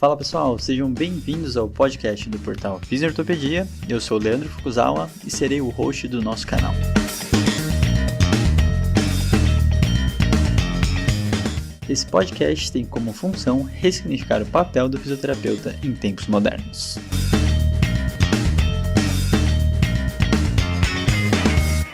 Fala pessoal, sejam bem-vindos ao podcast do portal Fisiortopedia. Eu sou o Leandro Fukuzawa e serei o host do nosso canal. Esse podcast tem como função ressignificar o papel do fisioterapeuta em tempos modernos.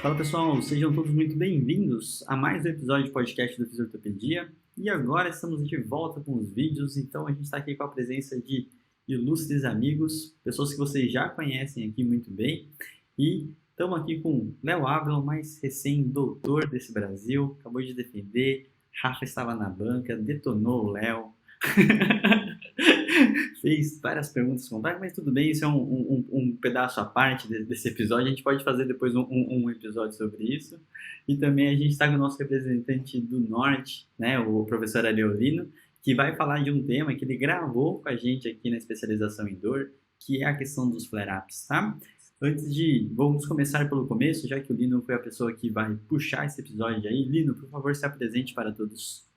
Fala pessoal, sejam todos muito bem-vindos a mais um episódio de podcast do Fisiortopedia. E agora estamos de volta com os vídeos, então a gente está aqui com a presença de ilustres amigos, pessoas que vocês já conhecem aqui muito bem. E estamos aqui com Léo Ávila, o mais recém-doutor desse Brasil, acabou de defender, Rafa estava na banca, detonou o Léo, fez várias perguntas complexas, mas tudo bem, isso é um pedaço à parte desse episódio, a gente pode fazer depois um episódio sobre isso. E também a gente está com o nosso representante do Norte, né, o professor Aleolino, que vai falar de um tema que ele gravou com a gente aqui na especialização em dor, que é a questão dos flare-ups, tá? Vamos começar pelo começo, já que o Lino foi a pessoa que vai puxar esse episódio aí. Lino, por favor, se apresente para todos.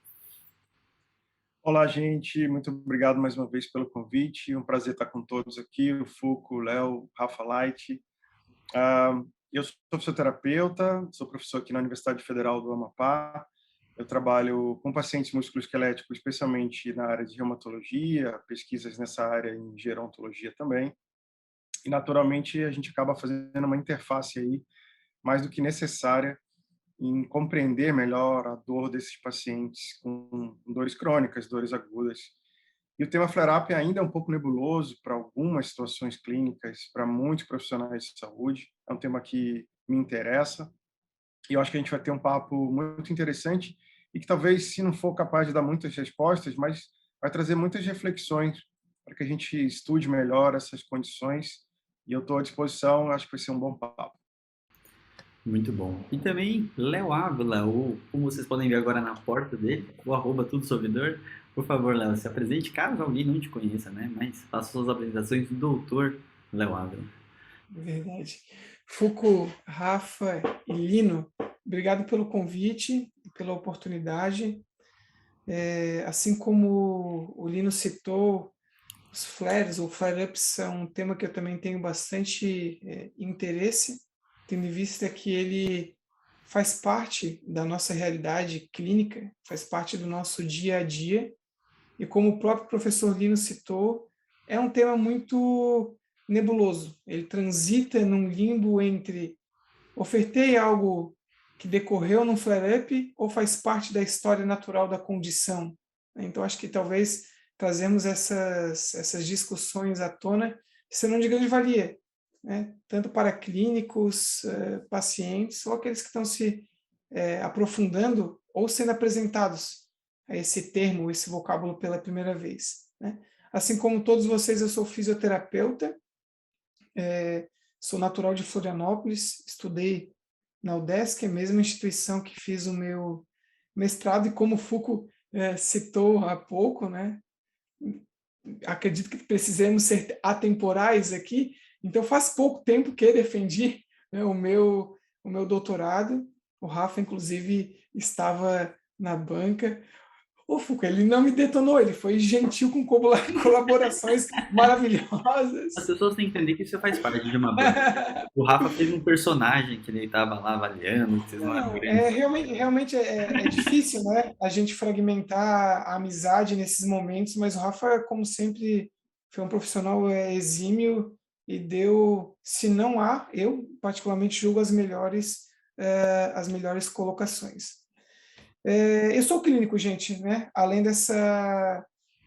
Olá, gente. Muito obrigado mais uma vez pelo convite. Um prazer estar com todos aqui, o Fuku, o Léo, Rafa Light. Eu sou fisioterapeuta, sou professor aqui na Universidade Federal do Amapá. Eu trabalho com pacientes musculoesqueléticos, especialmente na área de reumatologia, pesquisas nessa área em gerontologia também. E, naturalmente, a gente acaba fazendo uma interface aí mais do que necessária em compreender melhor a dor desses pacientes com dores crônicas, dores agudas. E o tema flare-up ainda é um pouco nebuloso para algumas situações clínicas, para muitos profissionais de saúde. É um tema que me interessa e eu acho que a gente vai ter um papo muito interessante e que talvez, se não for capaz de dar muitas respostas, mas vai trazer muitas reflexões para que a gente estude melhor essas condições. E eu estou à disposição, acho que vai ser um bom papo. Muito bom. E também Léo Ávila, ou como vocês podem ver agora na porta dele, o @tudo sobre dor. Por favor, Léo, se apresente, caso alguém não te conheça, né? Mas faça suas apresentações do doutor Léo Ávila. Verdade. Fuku, Rafa e Lino, obrigado pelo convite, pela oportunidade. Assim como o Lino citou, os flares ou flare-ups são um tema que eu também tenho bastante interesse, tendo em vista que ele faz parte da nossa realidade clínica, faz parte do nosso dia a dia, e como o próprio professor Lino citou, é um tema muito nebuloso. Ele transita num limbo entre ofertei algo que decorreu num flare-up ou faz parte da história natural da condição. Então, acho que talvez trazemos essas discussões à tona serão de grande valia, né? Tanto para clínicos, pacientes, ou aqueles que estão se aprofundando ou sendo apresentados a esse termo, esse vocábulo pela primeira vez, né? Assim como todos vocês, eu sou fisioterapeuta, sou natural de Florianópolis, estudei na UDESC, a mesma instituição que fiz o meu mestrado, e como o Fuku citou há pouco, né, acredito que precisamos ser atemporais aqui, então faz pouco tempo que defendi, né, o meu doutorado, o Rafa, inclusive, estava na banca. O Fuku, ele não me detonou, ele foi gentil com colaborações maravilhosas. As pessoas têm que entender que isso faz parte de uma banda. O Rafa fez um personagem que ele estava lá avaliando, que vocês não eram grandes. Realmente é difícil, né, a gente fragmentar a amizade nesses momentos, mas o Rafa, como sempre, foi um profissional exímio e deu, se não há, eu particularmente julgo as melhores colocações. Eu sou clínico, gente, né? Além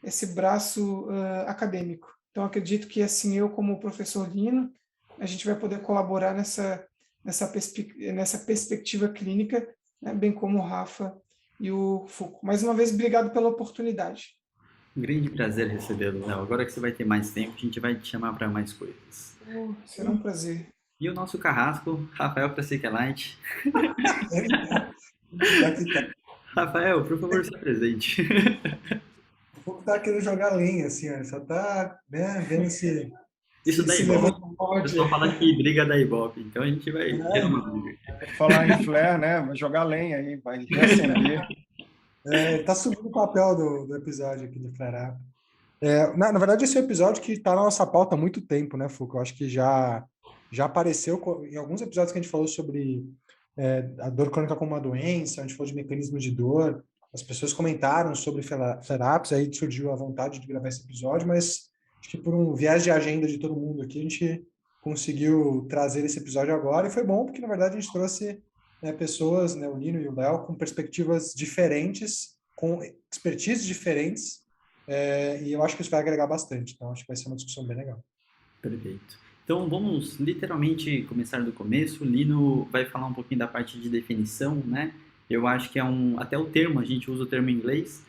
esse braço acadêmico. Então, acredito que, assim, eu como professor Lino, a gente vai poder colaborar nessa perspectiva clínica, né? Bem como o Rafa e o Fuku. Mais uma vez, obrigado pela oportunidade. Um grande prazer recebê-lo, Léo. Agora que você vai ter mais tempo, a gente vai te chamar para mais coisas. Será um prazer. E o nosso carrasco, Rafael Prasequelite. Rafael, por favor, se apresente. O Fuku tá querendo jogar lenha, assim, ó. Só tá, né, vendo se... Isso daí, o pessoal fala que briga da Ibope, então a gente vai ter uma briga. Falar em flare, né? Vai jogar lenha aí, vai reacender. Tá subindo o papel do episódio aqui do flare-up. Na verdade, esse é um episódio que está na nossa pauta há muito tempo, né, Fuca? Eu acho que já apareceu em alguns episódios que a gente falou sobre a dor crônica como uma doença, a gente falou de mecanismos de dor, as pessoas comentaram sobre flare-ups, aí surgiu a vontade de gravar esse episódio, mas acho que por um viés de agenda de todo mundo aqui, a gente conseguiu trazer esse episódio agora, e foi bom porque, na verdade, a gente trouxe pessoas, né, o Nino e o Léo, com perspectivas diferentes, com expertises diferentes, e eu acho que isso vai agregar bastante. Então, acho que vai ser uma discussão bem legal. Perfeito. Então, vamos literalmente começar do começo. O Lino vai falar um pouquinho da parte de definição, né? Eu acho que até o termo, a gente usa o termo em inglês.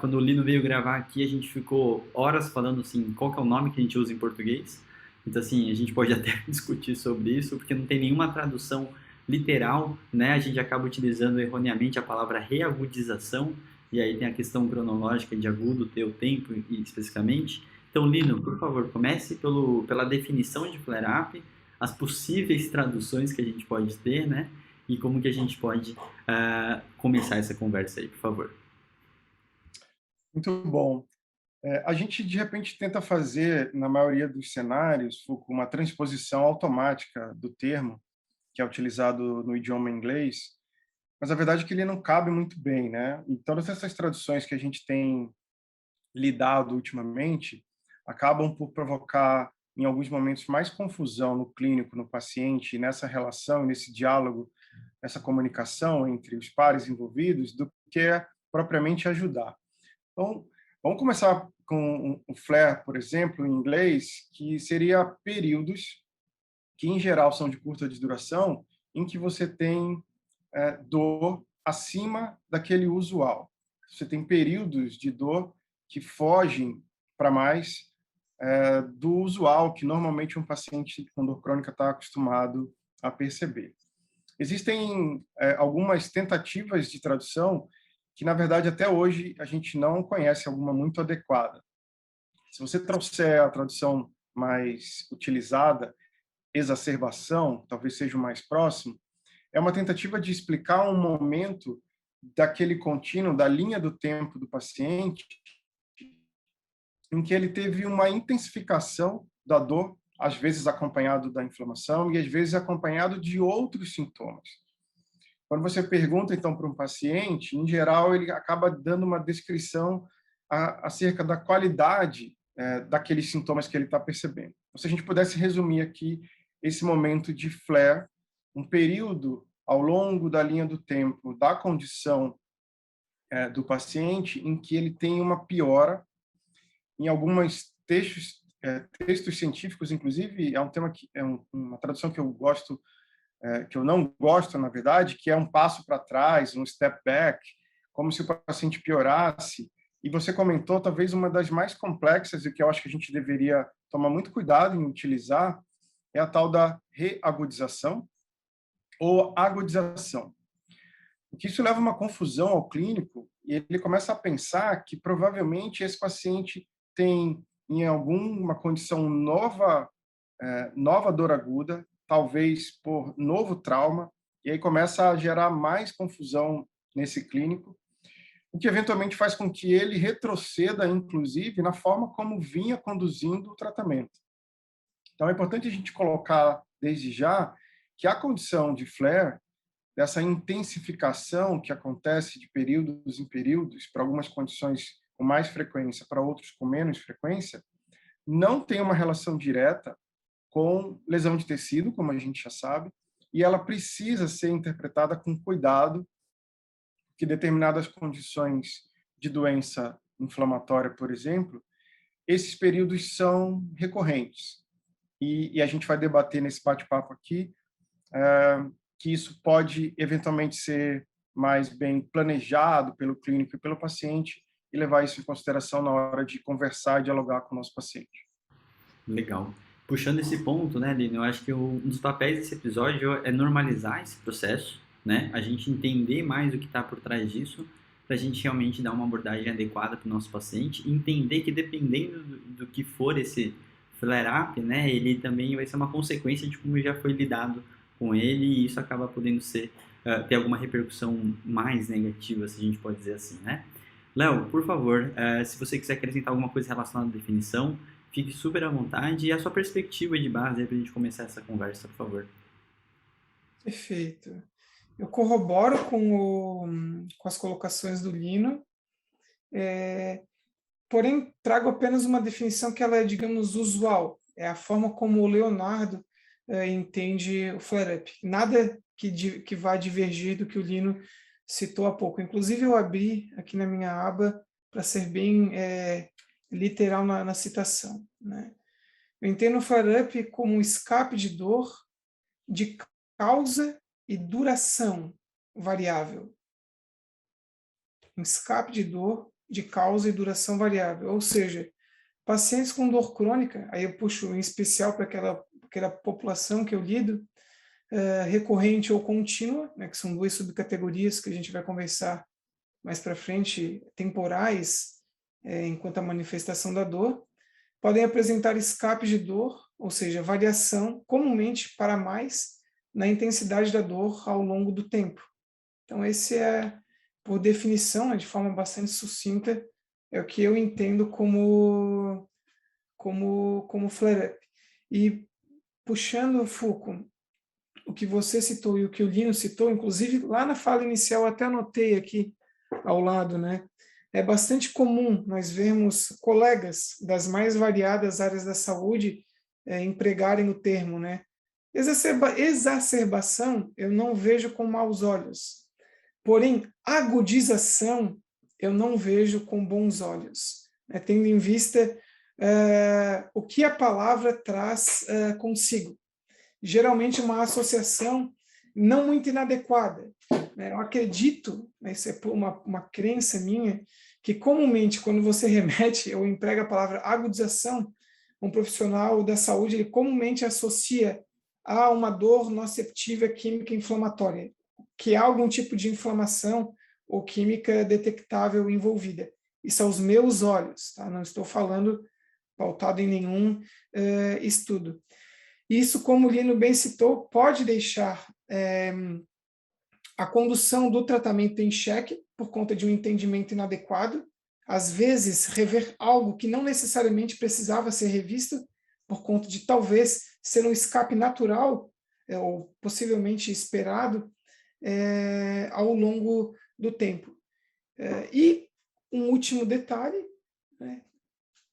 Quando o Lino veio gravar aqui, a gente ficou horas falando assim, qual que é o nome que a gente usa em português. Então, assim, a gente pode até discutir sobre isso, porque não tem nenhuma tradução literal, né? A gente acaba utilizando erroneamente a palavra reagudização, e aí tem a questão cronológica de agudo ter o tempo especificamente. Então, Lino, por favor, comece pela definição de flare-up, as possíveis traduções que a gente pode ter, né? E como que a gente pode começar essa conversa aí, por favor. Muito bom. A gente, de repente, tenta fazer, na maioria dos cenários, uma transposição automática do termo, que é utilizado no idioma inglês, mas a verdade é que ele não cabe muito bem, né? E todas essas traduções que a gente tem lidado ultimamente acabam por provocar, em alguns momentos, mais confusão no clínico, no paciente, nessa relação, nesse diálogo, nessa comunicação entre os pares envolvidos, do que propriamente ajudar. Então, vamos começar com o flare, por exemplo, em inglês, que seria períodos, que em geral são de curta duração, em que você tem dor acima daquele usual. Você tem períodos de dor que fogem para mais do usual, que normalmente um paciente com dor crônica está acostumado a perceber. Existem algumas tentativas de tradução que, na verdade, até hoje a gente não conhece alguma muito adequada. Se você trouxer a tradução mais utilizada, exacerbação, talvez seja o mais próximo, é uma tentativa de explicar um momento daquele contínuo, da linha do tempo do paciente, em que ele teve uma intensificação da dor, às vezes acompanhado da inflamação e às vezes acompanhado de outros sintomas. Quando você pergunta, então, para um paciente, em geral, ele acaba dando uma descrição acerca da qualidade daqueles sintomas que ele está percebendo. Se a gente pudesse resumir aqui esse momento de flare, um período ao longo da linha do tempo da condição do paciente em que ele tem uma piora. Em alguns textos científicos, inclusive, é um tema que uma tradução que eu gosto, que eu não gosto, na verdade, que é um passo para trás, um step back, como se o paciente piorasse. E você comentou, talvez uma das mais complexas e que eu acho que a gente deveria tomar muito cuidado em utilizar é a tal da reagudização ou agudização. Porque isso leva uma confusão ao clínico e ele começa a pensar que provavelmente esse paciente tem em alguma condição nova dor aguda, talvez por novo trauma, e aí começa a gerar mais confusão nesse clínico, o que eventualmente faz com que ele retroceda, inclusive, na forma como vinha conduzindo o tratamento. Então, é importante a gente colocar, desde já, que a condição de flare, dessa intensificação que acontece de períodos em períodos, para algumas condições com mais frequência, para outros com menos frequência, não tem uma relação direta com lesão de tecido, como a gente já sabe, e ela precisa ser interpretada com cuidado, que determinadas condições de doença inflamatória, por exemplo, esses períodos são recorrentes. E a gente vai debater nesse bate-papo aqui que isso pode eventualmente ser mais bem planejado pelo clínico e pelo paciente e levar isso em consideração na hora de conversar e dialogar com o nosso paciente. Legal. Puxando esse ponto, né, Lino, eu acho que um dos papéis desse episódio é normalizar esse processo, né? A gente entender mais o que está por trás disso, para a gente realmente dar uma abordagem adequada para o nosso paciente, e entender que dependendo do que for esse flare-up, né, ele também vai ser uma consequência de como já foi lidado com ele, e isso acaba podendo ter alguma repercussão mais negativa, se a gente pode dizer assim, né? Léo, por favor, se você quiser acrescentar alguma coisa relacionada à definição, fique super à vontade e a sua perspectiva de base para a gente começar essa conversa, por favor. Perfeito. Eu corroboro com as colocações do Lino, porém trago apenas uma definição que ela é, digamos, usual. É a forma como o Leonardo entende o flare-up. Nada que vá divergir do que o Lino citou há pouco. Inclusive, eu abri aqui na minha aba para ser bem literal na citação, né? Eu entendo o flare-up como um escape de dor de causa e duração variável. Um escape de dor de causa e duração variável. Ou seja, pacientes com dor crônica, aí eu puxo em especial para aquela população que eu lido, recorrente ou contínua, né, que são duas subcategorias que a gente vai conversar mais para frente, temporais, enquanto a manifestação da dor, podem apresentar escapes de dor, ou seja, variação, comumente para mais, na intensidade da dor ao longo do tempo. Então, esse é, por definição, de forma bastante sucinta, é o que eu entendo como flare-up. E puxando, Foucault, o que você citou e o que o Lino citou, inclusive lá na fala inicial, até anotei aqui ao lado, né? É bastante comum nós vermos colegas das mais variadas áreas da saúde empregarem o termo, né? Exacerbação eu não vejo com maus olhos, porém agudização eu não vejo com bons olhos, né? Tendo em vista o que a palavra traz consigo. Geralmente uma associação não muito inadequada. Eu acredito, isso é uma crença minha, que comumente quando você remete ou emprega a palavra agudização, um profissional da saúde ele comumente associa a uma dor nociceptiva química inflamatória, que há algum tipo de inflamação ou química detectável envolvida. Isso aos meus olhos, tá? Não estou falando pautado em nenhum estudo. Isso, como o Lino bem citou, pode deixar a condução do tratamento em xeque por conta de um entendimento inadequado, às vezes rever algo que não necessariamente precisava ser revisto por conta de talvez ser um escape natural ou possivelmente esperado ao longo do tempo. E um último detalhe, né,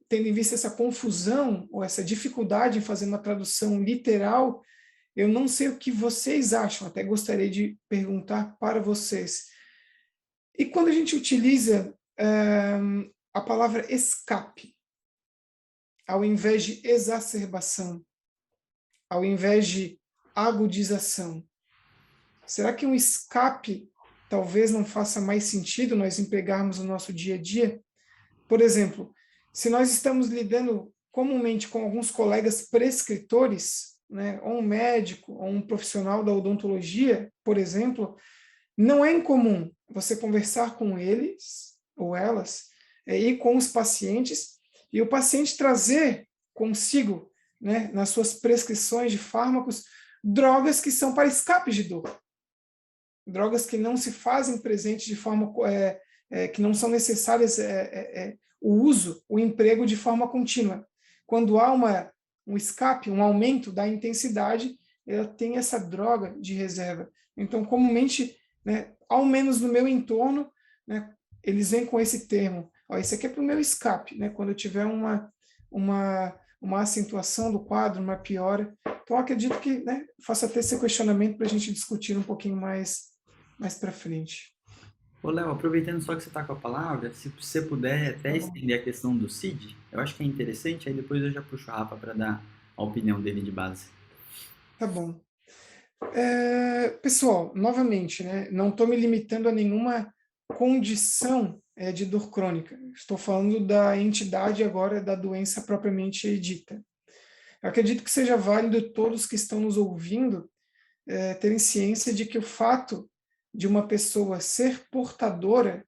tendo em vista essa confusão ou essa dificuldade em fazer uma tradução literal, eu não sei o que vocês acham, até gostaria de perguntar para vocês. E quando a gente utiliza a palavra escape, ao invés de exacerbação, ao invés de agudização, será que um escape talvez não faça mais sentido nós empregarmos no nosso dia a dia? Por exemplo, se nós estamos lidando comumente com alguns colegas prescritores, né, ou um médico, ou um profissional da odontologia, por exemplo, não é incomum você conversar com eles ou elas e com os pacientes, e o paciente trazer consigo, né, nas suas prescrições de fármacos, drogas que são para escape de dor. Drogas que não se fazem presente de forma que não são necessárias o uso, o emprego de forma contínua. Quando há um escape, um aumento da intensidade, ela tem essa droga de reserva. Então, comumente, né, ao menos no meu entorno, né, eles vêm com esse termo. Isso aqui é para o meu escape, né, quando eu tiver uma acentuação do quadro, uma piora. Então, acredito que, né, faça até esse questionamento para a gente discutir um pouquinho mais para frente. Ô, Léo, aproveitando só que você está com a palavra, se você puder até estender a questão do CID, eu acho que é interessante, aí depois eu já puxo o Rafa para dar a opinião dele de base. Tá bom. Pessoal, novamente, né, não estou me limitando a nenhuma condição de dor crônica. Estou falando da entidade agora da doença propriamente dita. Eu acredito que seja válido todos que estão nos ouvindo terem ciência de que o fato de uma pessoa ser portadora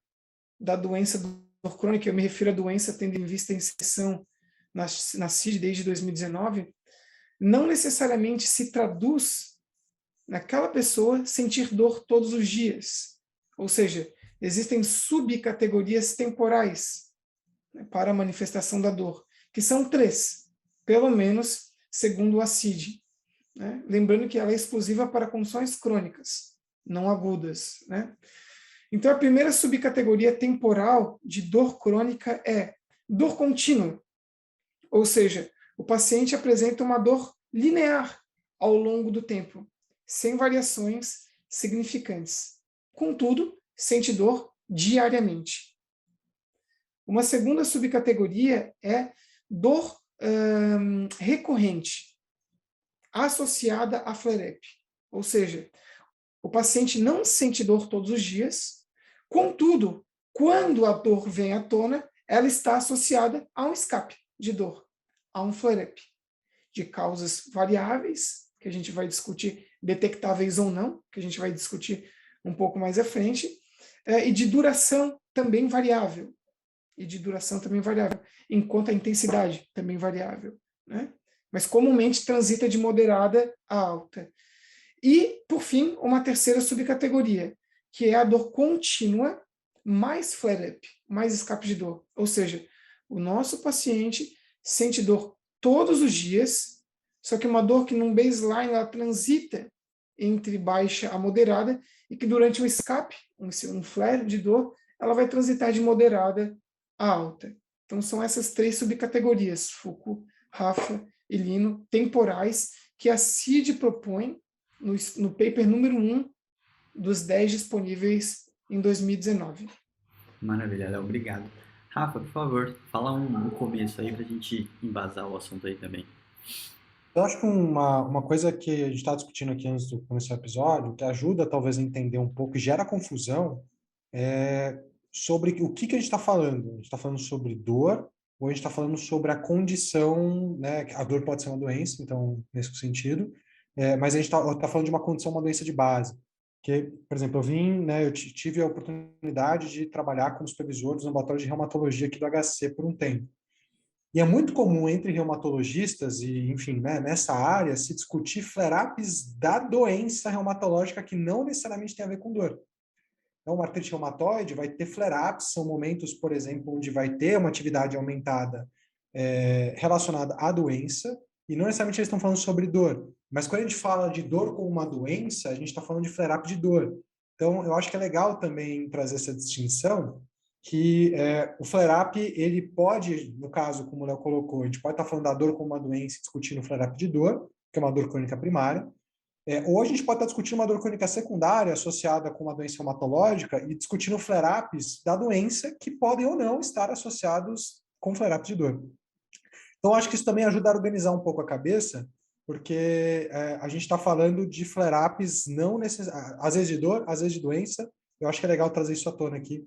da doença dor crônica, eu me refiro à doença tendo em vista a inscrição na CID desde 2019, não necessariamente se traduz naquela pessoa sentir dor todos os dias. Ou seja, existem subcategorias temporais, né, para a manifestação da dor, que são 3, pelo menos segundo o ACID, né? Lembrando que ela é exclusiva para condições crônicas, não agudas, né? Então, a primeira subcategoria temporal de dor crônica é dor contínua, ou seja, o paciente apresenta uma dor linear ao longo do tempo, sem variações significantes. Contudo, sente dor diariamente. Uma segunda subcategoria é dor recorrente, associada a flare-up. Ou seja, o paciente não sente dor todos os dias, contudo, quando a dor vem à tona, ela está associada a um escape de dor, a um flare-up, de causas variáveis, que a gente vai discutir, detectáveis ou não, que a gente vai discutir um pouco mais à frente, e de duração também variável, enquanto a intensidade também variável, né? Mas comumente transita de moderada a alta. E, por fim, uma terceira subcategoria, que é a dor contínua mais flare-up, mais escape de dor. Ou seja, o nosso paciente sente dor todos os dias, só que uma dor que num baseline ela transita entre baixa a moderada e que durante um escape, um flare de dor, ela vai transitar de moderada a alta. Então são essas 3 subcategorias, Foucault, Rafa e Lino, temporais, que a CID propõe no paper número 1 dos 10 disponíveis em 2019. Maravilha, Léo, obrigado. Rafa, por favor, fala um começo aí pra gente embasar o assunto aí também. Eu acho que uma coisa que a gente está discutindo aqui antes do começar o episódio, que ajuda talvez a entender um pouco e gera confusão, é sobre o que a gente está falando. A gente está falando sobre dor ou a gente está falando sobre a condição, né? A dor pode ser uma doença, então, nesse sentido, mas a gente está falando de uma condição, uma doença de base. Que, por exemplo, eu tive a oportunidade de trabalhar como supervisor dos laboratórios de reumatologia aqui do HC por um tempo. E é muito comum entre reumatologistas e, enfim, né, nessa área, se discutir flare-ups da doença reumatológica que não necessariamente tem a ver com dor. Então, uma artrite reumatoide vai ter flare-ups, são momentos, por exemplo, onde vai ter uma atividade aumentada relacionada à doença, e não necessariamente eles estão falando sobre dor. Mas quando a gente fala de dor como uma doença, a gente está falando de flare-up de dor. Então, eu acho que é legal também trazer essa distinção, que o flare-up, ele pode, no caso, como o Léo colocou, a gente pode estar falando da dor como uma doença e discutindo o flare-up de dor, que é uma dor crônica primária, ou a gente pode estar discutindo uma dor crônica secundária associada com uma doença reumatológica e discutindo flare-ups da doença que podem ou não estar associados com flare-ups de dor. Então, acho que isso também ajuda a organizar um pouco a cabeça, porque a gente está falando de flare-ups não necessariamente, às vezes de dor, às vezes de doença. Eu acho que é legal trazer isso à tona aqui.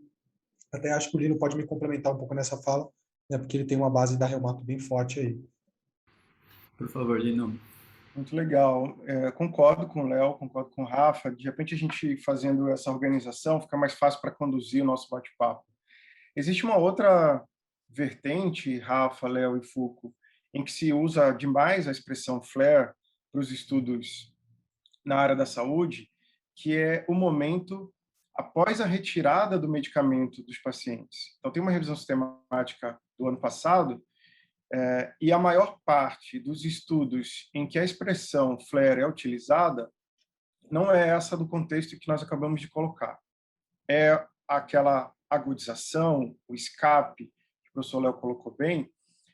Até acho que o Lino pode me complementar um pouco nessa fala, né, porque ele tem uma base da reumato bem forte aí. Por favor, Lino. Muito legal. Concordo com o Léo, concordo com o Rafa. De repente, a gente fazendo essa organização fica mais fácil para conduzir o nosso bate-papo. Existe uma outra vertente, Rafa, Léo e Foucault, em que se usa demais a expressão flare para os estudos na área da saúde, que é o momento após a retirada do medicamento dos pacientes. Então, tem uma revisão sistemática do ano passado, e a maior parte dos estudos em que a expressão flare é utilizada não é essa do contexto que nós acabamos de colocar. É aquela agudização, o escape, que o professor Léo colocou bem,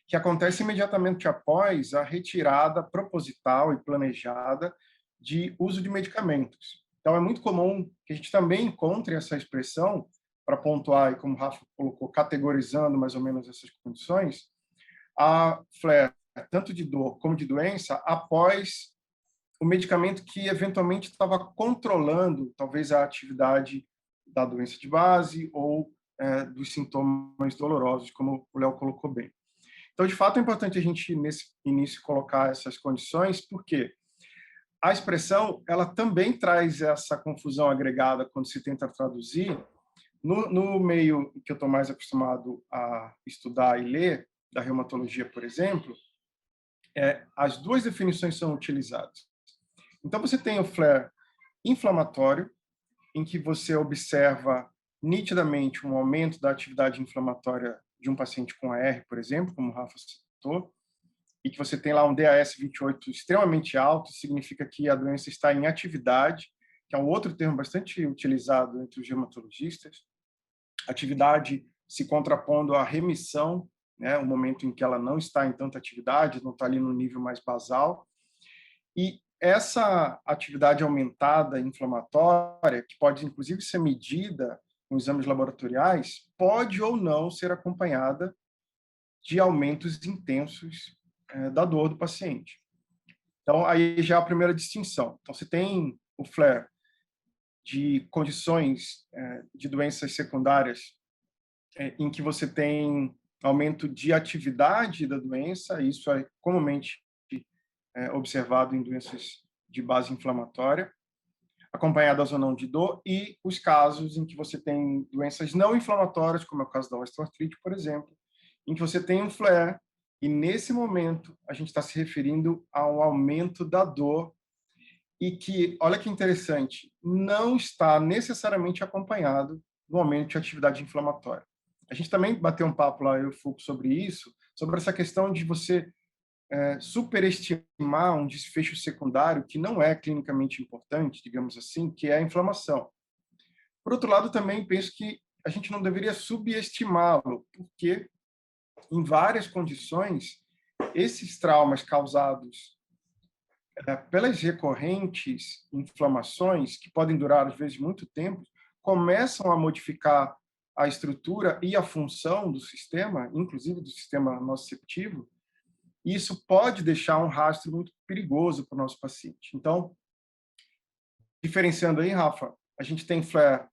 que acontece imediatamente após a retirada proposital e planejada de uso de medicamentos. Então, é muito comum que a gente também encontre essa expressão, para pontuar, e como o Rafa colocou, categorizando mais ou menos essas condições, a flare, tanto de dor como de doença, após o medicamento que eventualmente estava controlando, talvez, a atividade da doença de base ou dos sintomas dolorosos, como o Léo colocou bem. Então, de fato, é importante a gente, nesse início, colocar essas condições, porque a expressão ela também traz essa confusão agregada quando se tenta traduzir. No meio que eu estou mais acostumado a estudar e ler, da reumatologia, por exemplo, as duas definições são utilizadas. Então, você tem o flare inflamatório, em que você observa nitidamente um aumento da atividade inflamatória de um paciente com AR, por exemplo, como o Rafa citou, e que você tem lá um DAS28 extremamente alto, significa que a doença está em atividade, que é um outro termo bastante utilizado entre os dermatologistas. Atividade se contrapondo à remissão, né, o momento em que ela não está em tanta atividade, não está ali no nível mais basal. E essa atividade aumentada inflamatória, que pode inclusive ser medida com exames laboratoriais, pode ou não ser acompanhada de aumentos intensos da dor do paciente. Então, aí já é a primeira distinção. Então, você tem o flare de condições de doenças secundárias em que você tem aumento de atividade da doença, isso é comumente observado em doenças de base inflamatória, acompanhadas ou não de dor, e os casos em que você tem doenças não inflamatórias, como é o caso da osteoartrite, por exemplo, em que você tem um flare, e nesse momento a gente está se referindo ao aumento da dor, e que, olha que interessante, não está necessariamente acompanhado do aumento de atividade inflamatória. A gente também bateu um papo lá, eu e o Foucault, sobre isso, sobre essa questão de você superestimar um desfecho secundário que não é clinicamente importante, digamos assim, que é a inflamação. Por outro lado, também penso que a gente não deveria subestimá-lo, porque em várias condições, esses traumas causados pelas recorrentes inflamações, que podem durar, às vezes, muito tempo, começam a modificar a estrutura e a função do sistema, inclusive do sistema nociceptivo, e isso pode deixar um rastro muito perigoso para o nosso paciente. Então, diferenciando aí, Rafa, a gente tem flare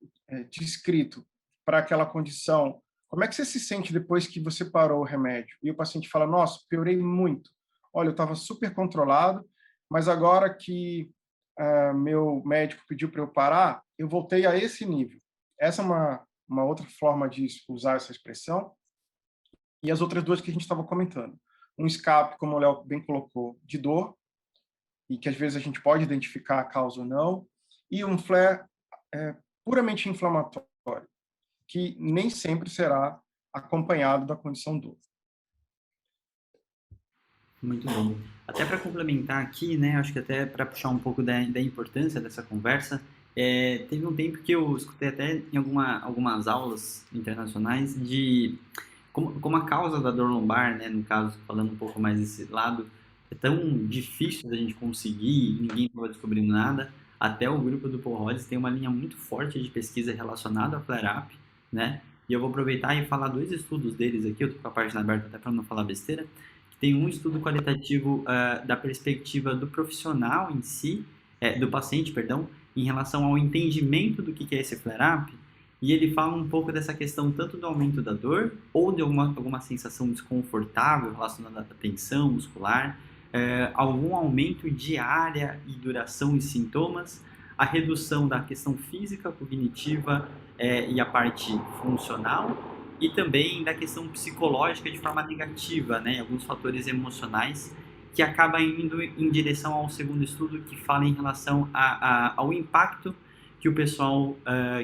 descrito para aquela condição. Como é que você se sente depois que você parou o remédio? E o paciente fala, nossa, piorei muito. Olha, eu estava super controlado, mas agora que meu médico pediu para eu parar, eu voltei a esse nível. Essa é uma outra forma de usar essa expressão. E as outras duas que a gente estava comentando. Um escape, como o Léo bem colocou, de dor, e que às vezes a gente pode identificar a causa ou não, e um flare puramente inflamatório, que nem sempre será acompanhado da condição dor. Muito bom. Até para complementar aqui, né, acho que até para puxar um pouco da importância dessa conversa, teve um tempo que eu escutei até em algumas aulas internacionais de como a causa da dor lombar, né, no caso, falando um pouco mais desse lado, é tão difícil da gente conseguir, ninguém estava descobrindo nada, até o grupo do Paul Rhodes tem uma linha muito forte de pesquisa relacionada ao flare-up, né, e eu vou aproveitar e falar dois estudos deles aqui, eu estou com a página aberta até para não falar besteira. Tem um estudo qualitativo da perspectiva do profissional em si, do paciente, perdão, em relação ao entendimento do que é esse flare-up, e ele fala um pouco dessa questão tanto do aumento da dor ou de alguma sensação desconfortável relacionada à tensão muscular, algum aumento de área e duração e sintomas, a redução da questão física, cognitiva e a parte funcional, e também da questão psicológica de forma negativa, né? Alguns fatores emocionais que acaba indo em direção ao segundo estudo que fala em relação ao impacto que o pessoal,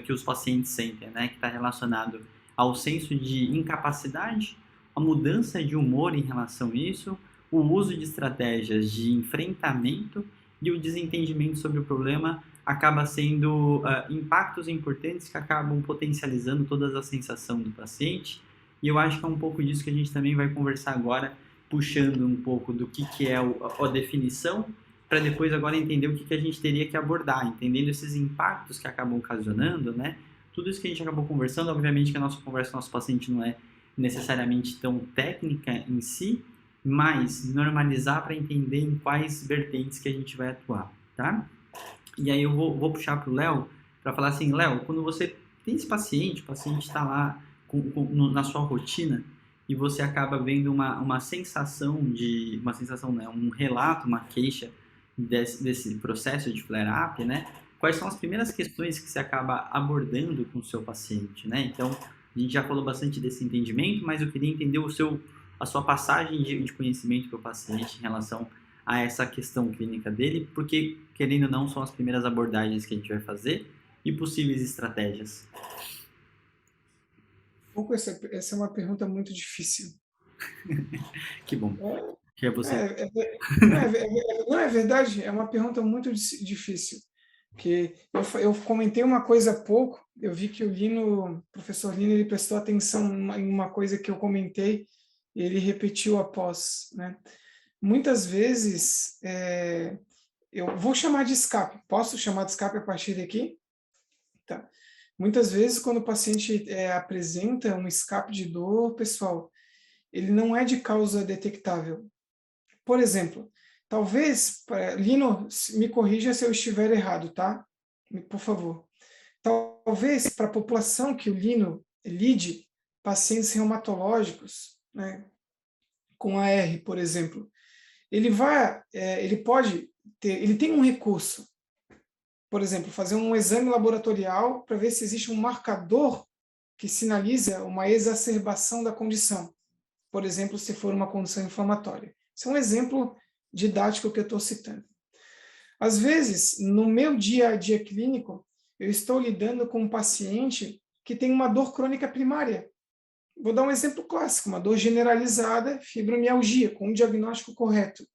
que os pacientes sentem, né? Que está relacionado ao senso de incapacidade, a mudança de humor em relação a isso, o uso de estratégias de enfrentamento e o desentendimento sobre o problema acaba sendo impactos importantes que acabam potencializando toda a sensação do paciente. E eu acho que é um pouco disso que a gente também vai conversar agora, puxando um pouco do que é a definição, para depois agora entender o que a gente teria que abordar, entendendo esses impactos que acabam ocasionando, né? Tudo isso que a gente acabou conversando, obviamente que a nossa conversa com o nosso paciente não é necessariamente tão técnica em si, mas normalizar para entender em quais vertentes que a gente vai atuar, tá? E aí eu vou puxar para o Léo para falar assim, Léo, quando você tem esse paciente, o paciente está lá na sua rotina e você acaba vendo uma sensação né, um relato, uma queixa desse processo de flare-up, né? Quais são as primeiras questões que você acaba abordando com o seu paciente, né? Então, a gente já falou bastante desse entendimento, mas eu queria entender a sua passagem de conhecimento para o paciente em relação a essa questão clínica dele, porque, querendo ou não, são as primeiras abordagens que a gente vai fazer e possíveis estratégias. Pouco, essa é uma pergunta muito difícil. Que bom. Que é você. Não é verdade? É uma pergunta muito difícil. Que eu comentei uma coisa há pouco, eu vi que o professor Lino, ele prestou atenção em uma coisa que eu comentei e ele repetiu após, né? Muitas vezes, eu vou chamar de escape. Posso chamar de escape a partir daqui? Tá. Muitas vezes, quando o paciente apresenta um escape de dor, pessoal, ele não é de causa detectável. Por exemplo, talvez, Lino, me corrija se eu estiver errado, tá? Por favor. Talvez para a população que o Lino lide, pacientes reumatológicos, né, com AR, por exemplo, ele pode ter, ele tem um recurso, por exemplo, fazer um exame laboratorial para ver se existe um marcador que sinaliza uma exacerbação da condição. Por exemplo, se for uma condição inflamatória. Isso é um exemplo didático que eu estou citando. Às vezes, no meu dia a dia clínico, eu estou lidando com um paciente que tem uma dor crônica primária. Vou dar um exemplo clássico, uma dor generalizada, fibromialgia, com um diagnóstico correto.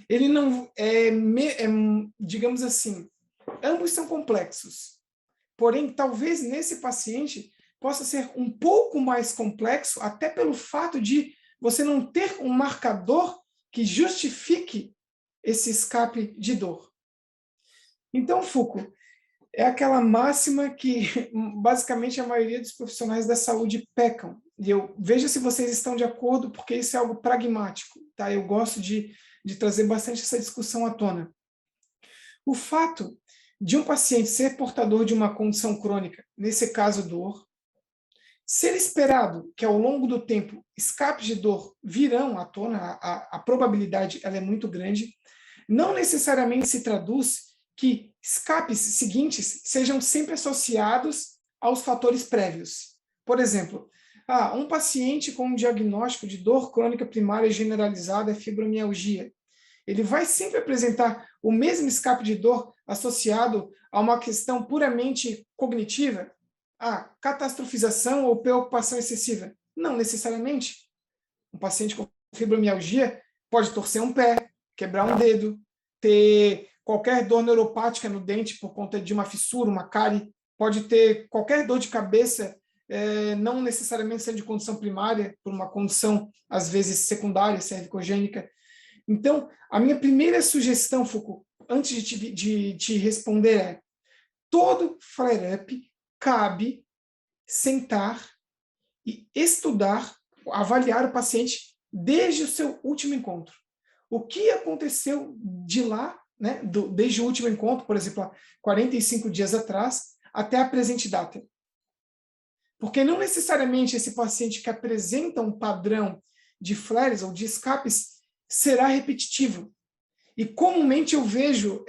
Ele não digamos assim, ambos são complexos. Porém, talvez nesse paciente possa ser um pouco mais complexo, até pelo fato de você não ter um marcador que justifique esse escape de dor. Então, Foucault, é aquela máxima que basicamente a maioria dos profissionais da saúde pecam. E veja se vocês estão de acordo, porque isso é algo pragmático. Tá? Eu gosto de trazer bastante essa discussão à tona. O fato de um paciente ser portador de uma condição crônica, nesse caso dor, ser esperado que ao longo do tempo escapes de dor virão à tona, a probabilidade ela é muito grande, não necessariamente se traduz que escapes seguintes sejam sempre associados aos fatores prévios. Por exemplo, um paciente com um diagnóstico de dor crônica primária generalizada, fibromialgia, ele vai sempre apresentar o mesmo escape de dor associado a uma questão puramente cognitiva? Catastrofização ou preocupação excessiva? Não necessariamente. Um paciente com fibromialgia pode torcer um pé, quebrar um dedo, ter qualquer dor neuropática no dente por conta de uma fissura, uma cárie, pode ter qualquer dor de cabeça, não necessariamente sendo de condição primária, por uma condição, às vezes, secundária, cervicogênica. Então, a minha primeira sugestão, Foucault, antes de te responder é: todo flare-up cabe sentar e estudar, avaliar o paciente desde o seu último encontro. O que aconteceu de lá, né, desde o último encontro, por exemplo, há 45 dias atrás, até a presente data. Porque não necessariamente esse paciente que apresenta um padrão de flares ou de escapes será repetitivo. E comumente eu vejo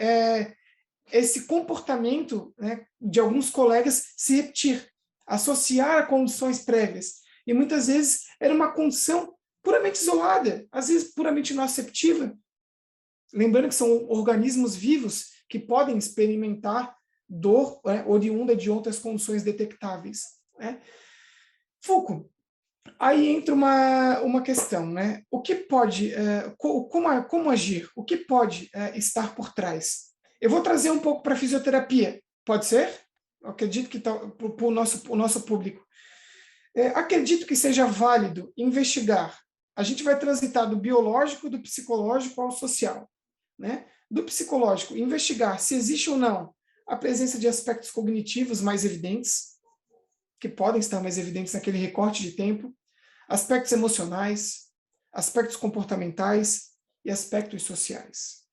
esse comportamento, né, de alguns colegas se repetir, associar a condições prévias. E muitas vezes era uma condição puramente isolada, às vezes puramente nociceptiva. Lembrando que são organismos vivos que podem experimentar dor, oriunda de outras condições detectáveis. Né? Foucault, aí entra uma questão, né? O que pode, como agir? O que pode estar por trás? Eu vou trazer um pouco para a fisioterapia, pode ser? Eu acredito que para o nosso público. Acredito que seja válido investigar. A gente vai transitar do biológico, do psicológico ao social. Né? Do psicológico, investigar se existe ou não a presença de aspectos cognitivos mais evidentes, que podem estar mais evidentes naquele recorte de tempo, aspectos emocionais, aspectos comportamentais e aspectos sociais.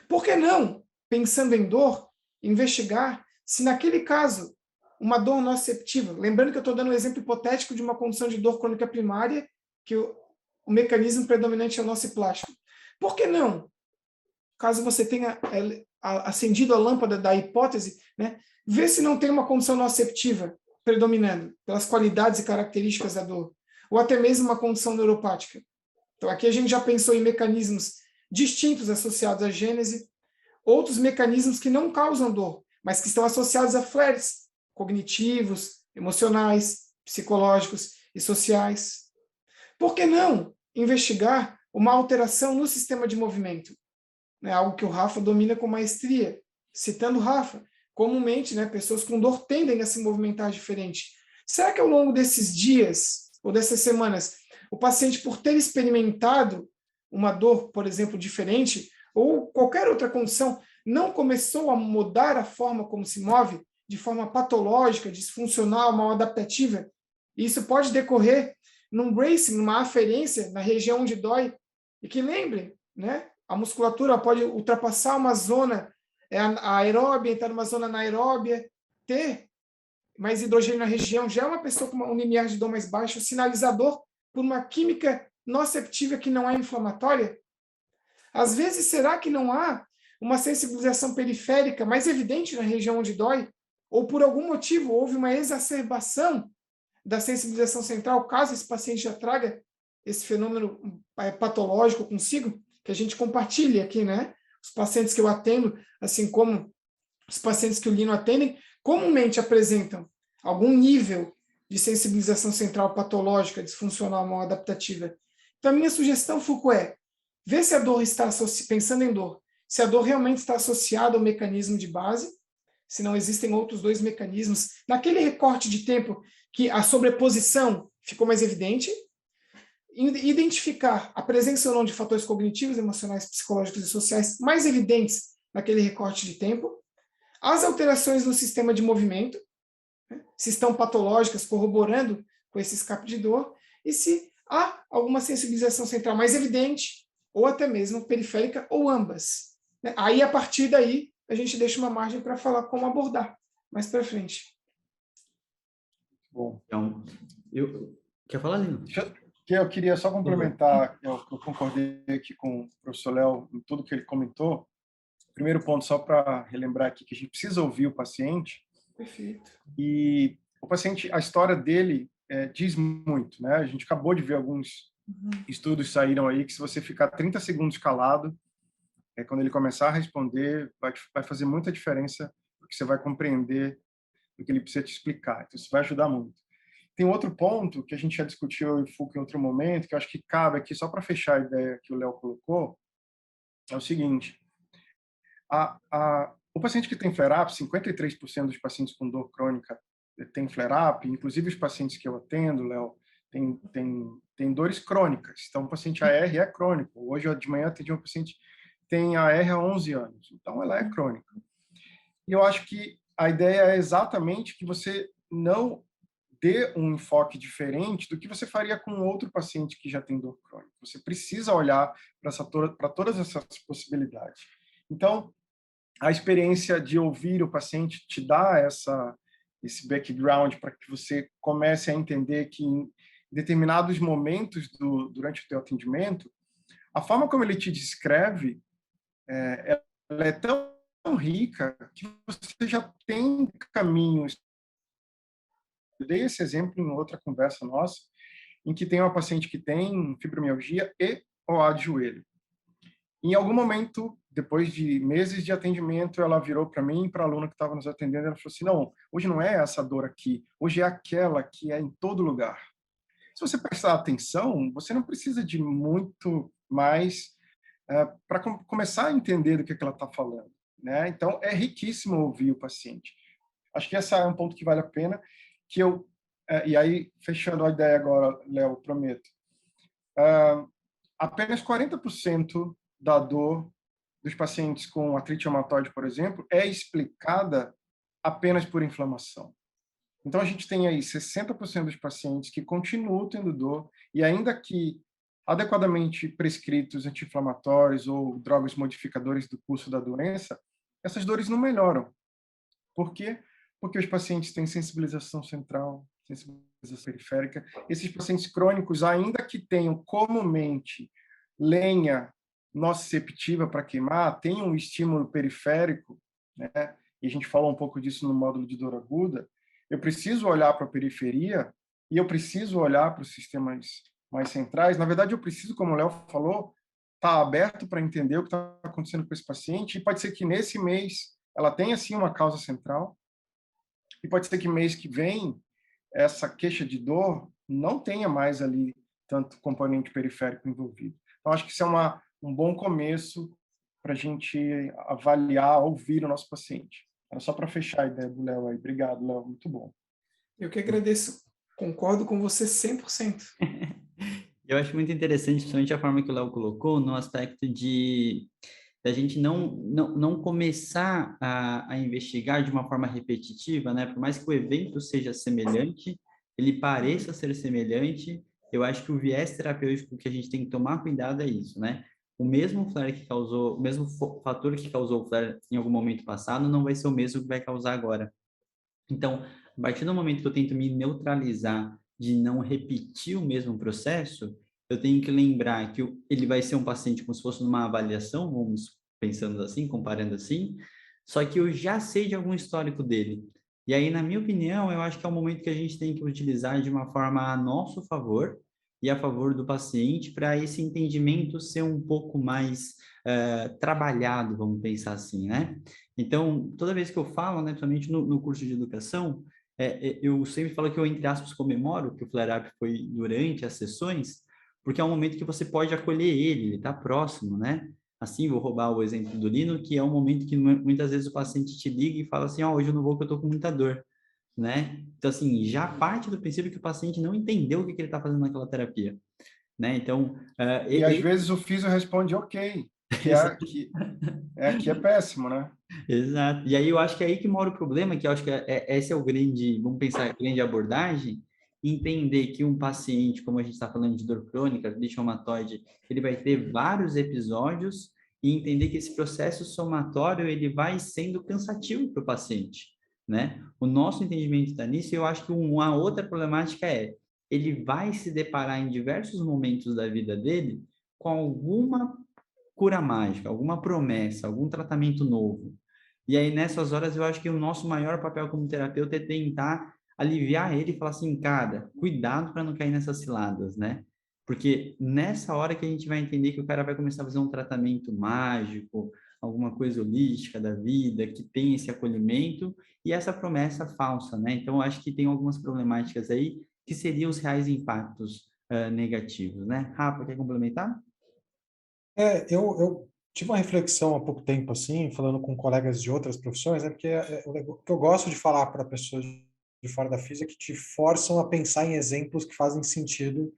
Por que não, pensando em dor, investigar se naquele caso uma dor nociceptiva, lembrando que eu estou dando um exemplo hipotético de uma condição de dor crônica primária, que o mecanismo predominante é o nociplástico. Por que não, caso você tenha acendido a lâmpada da hipótese, né, ver se não tem uma condição nociceptiva predominando, pelas qualidades e características da dor, ou até mesmo uma condição neuropática. Então, aqui a gente já pensou em mecanismos distintos associados à gênese, outros mecanismos que não causam dor, mas que estão associados a flares cognitivos, emocionais, psicológicos e sociais. Por que não investigar uma alteração no sistema de movimento? É algo que o Rafa domina com maestria. Citando o Rafa, comumente, pessoas com dor tendem a se movimentar diferente. Será que ao longo desses dias ou dessas semanas, o paciente, por ter experimentado uma dor, por exemplo, diferente, ou qualquer outra condição, não começou a mudar a forma como se move, de forma patológica, disfuncional, mal adaptativa? E isso pode decorrer num bracing, numa aferência na região onde dói. E que lembre, a musculatura pode ultrapassar uma zona aeróbia, entrar numa zona anaeróbia, ter mais hidrogênio na região, já é uma pessoa com um limiar de dor mais baixo, sinalizador por uma química nociceptiva que não é inflamatória? Às vezes, será que não há uma sensibilização periférica mais evidente na região onde dói? Ou por algum motivo houve uma exacerbação da sensibilização central, caso esse paciente já traga esse fenômeno patológico consigo, que a gente compartilha aqui, Os pacientes que eu atendo, assim como os pacientes que o Lino atendem, comumente apresentam algum nível de sensibilização central patológica, disfuncional, mal adaptativa. Então, a minha sugestão, Foucault, é ver se a dor está, pensando em dor, se a dor realmente está associada ao mecanismo de base, se não existem outros dois mecanismos, naquele recorte de tempo que a sobreposição ficou mais evidente, identificar a presença ou não de fatores cognitivos, emocionais, psicológicos e sociais mais evidentes naquele recorte de tempo, as alterações no sistema de movimento, se estão patológicas, corroborando com esse escape de dor, e se há alguma sensibilização central mais evidente, ou até mesmo periférica, ou ambas. Aí, a partir daí, a gente deixa uma margem para falar como abordar mais para frente. Bom, então, quer falar, Lino? Eu queria só complementar, eu concordei aqui com o professor Léo em tudo que ele comentou. Primeiro ponto, só para relembrar aqui, que a gente precisa ouvir o paciente. Perfeito. E o paciente, a história dele diz muito, A gente acabou de ver alguns estudos saíram aí que se você ficar 30 segundos calado, quando ele começar a responder, vai fazer muita diferença, porque você vai compreender o que ele precisa te explicar. Então, isso vai ajudar muito. Tem outro ponto que a gente já discutiu em Foucault em outro momento, que eu acho que cabe aqui, só para fechar a ideia que o Léo colocou, é o seguinte. O paciente que tem flare-up, 53% dos pacientes com dor crônica tem flare-up, inclusive os pacientes que eu atendo, Léo, tem dores crônicas. Então, o paciente AR é crônico. Hoje, de manhã, atendi um paciente que tem AR há 11 anos. Então, ela é crônica. E eu acho que a ideia é exatamente que você não dê um enfoque diferente do que você faria com outro paciente que já tem dor crônica. Você precisa olhar para todas essas possibilidades. Então, a experiência de ouvir o paciente te dá esse background para que você comece a entender que em determinados momentos durante o teu atendimento, a forma como ele te descreve, ela é tão rica que você já tem caminhos. Eu dei esse exemplo em outra conversa nossa, em que tem uma paciente que tem fibromialgia e OA de joelho. Em algum momento, depois de meses de atendimento, ela virou para mim e para a aluna que estava nos atendendo, ela falou assim, não, hoje não é essa dor aqui, hoje é aquela que é em todo lugar. Se você prestar atenção, você não precisa de muito mais para começar a entender do que ela está falando. Então, é riquíssimo ouvir o paciente. Acho que esse é um ponto que vale a pena, e aí, fechando a ideia agora, Léo, prometo, apenas 40% da dor dos pacientes com artrite reumatoide, por exemplo, é explicada apenas por inflamação. Então, a gente tem aí 60% dos pacientes que continuam tendo dor e ainda que adequadamente prescritos anti-inflamatórios ou drogas modificadores do curso da doença, essas dores não melhoram. Por quê? Porque os pacientes têm sensibilização central, sensibilização periférica. Esses pacientes crônicos, ainda que tenham comumente lenha nociceptiva para queimar, tem um estímulo periférico, e a gente falou um pouco disso no módulo de dor aguda, eu preciso olhar para a periferia e eu preciso olhar para os sistemas mais centrais. Na verdade, eu preciso, como o Léo falou, estar aberto para entender o que está acontecendo com esse paciente, e pode ser que nesse mês ela tenha, sim, uma causa central, e pode ser que mês que vem essa queixa de dor não tenha mais ali tanto componente periférico envolvido. Então, acho que isso é um bom começo para a gente avaliar, ouvir o nosso paciente. Era só para fechar a ideia do Léo aí. Obrigado, Léo, muito bom. Eu que agradeço, concordo com você 100%. Eu acho muito interessante, principalmente a forma que o Léo colocou, no aspecto de a gente não começar a investigar de uma forma repetitiva, né? Por mais que o evento seja semelhante, ele pareça ser semelhante, eu acho que o viés terapêutico que a gente tem que tomar cuidado é isso, né? O mesmo flare que causou, o mesmo fator que causou o flare em algum momento passado não vai ser o mesmo que vai causar agora. Então, a partir do momento que eu tento me neutralizar de não repetir o mesmo processo, eu tenho que lembrar que ele vai ser um paciente como se fosse numa avaliação, vamos pensando assim, comparando assim, só que eu já sei de algum histórico dele. E aí, na minha opinião, eu acho que é o momento que a gente tem que utilizar de uma forma a nosso favor e a favor do paciente para esse entendimento ser um pouco mais trabalhado, vamos pensar assim, né? Então, toda vez que eu falo, né, principalmente no curso de educação, eu sempre falo que eu, entre aspas, comemoro que o flare-up foi durante as sessões, porque é um momento que você pode acolher ele está próximo, né? Assim, vou roubar o exemplo do Lino, que é um momento que muitas vezes o paciente te liga e fala assim, hoje eu não vou porque eu estou com muita dor, né? Então, assim, já parte do princípio que o paciente não entendeu o que ele está fazendo naquela terapia, né? Então... E às vezes o físio responde ok, que é péssimo, né? Exato. E aí eu acho que é aí que mora o problema, que eu acho que esse é o grande, vamos pensar, a grande abordagem, entender que um paciente, como a gente está falando de dor crônica, artrite reumatoide, ele vai ter vários episódios e entender que esse processo somatório, ele vai sendo cansativo para o paciente, né? O nosso entendimento está nisso e eu acho que uma outra problemática ele vai se deparar em diversos momentos da vida dele com alguma cura mágica, alguma promessa, algum tratamento novo. E aí, nessas horas, eu acho que o nosso maior papel como terapeuta é tentar aliviar ele e falar assim, cara, cuidado para não cair nessas ciladas, né? Porque nessa hora que a gente vai entender que o cara vai começar a fazer um tratamento mágico, alguma coisa holística da vida, que tem esse acolhimento e essa promessa falsa, né? Então, eu acho que tem algumas problemáticas aí que seriam os reais impactos negativos, né? Rafa, quer complementar? Eu tive uma reflexão há pouco tempo, assim, falando com colegas de outras profissões, né, porque o que eu gosto de falar para pessoas de fora da física é que te forçam a pensar em exemplos que fazem sentido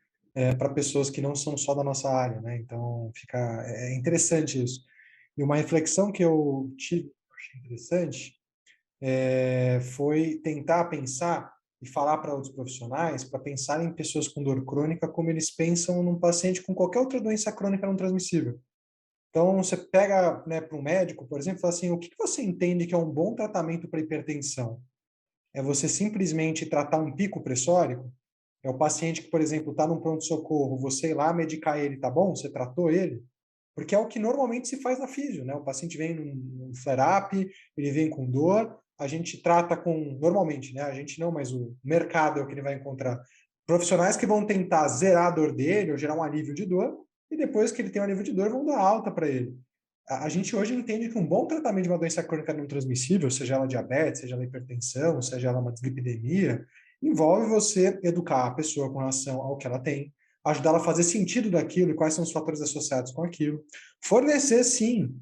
para pessoas que não são só da nossa área, né? Então, é interessante isso. E uma reflexão que eu tive, achei interessante, foi tentar pensar e falar para outros profissionais para pensar em pessoas com dor crônica como eles pensam num paciente com qualquer outra doença crônica não transmissível. Então, você pega, né, para um médico, por exemplo, e fala assim, o que você entende que é um bom tratamento para hipertensão? É você simplesmente tratar um pico pressórico? É o paciente que, por exemplo, está num pronto-socorro, você ir lá medicar ele, tá bom? Você tratou ele? Porque é o que normalmente se faz na físio, né? O paciente vem num flare-up, ele vem com dor, a gente trata com, normalmente, né? A gente não, mas o mercado é o que ele vai encontrar. Profissionais que vão tentar zerar a dor dele ou gerar um alívio de dor, e depois que ele tem um alívio de dor, vão dar alta para ele. A gente hoje entende que um bom tratamento de uma doença crônica não transmissível, seja ela diabetes, seja ela hipertensão, seja ela uma dislipidemia, envolve você educar a pessoa com relação ao que ela tem, ajudá-la a fazer sentido daquilo e quais são os fatores associados com aquilo, fornecer, sim,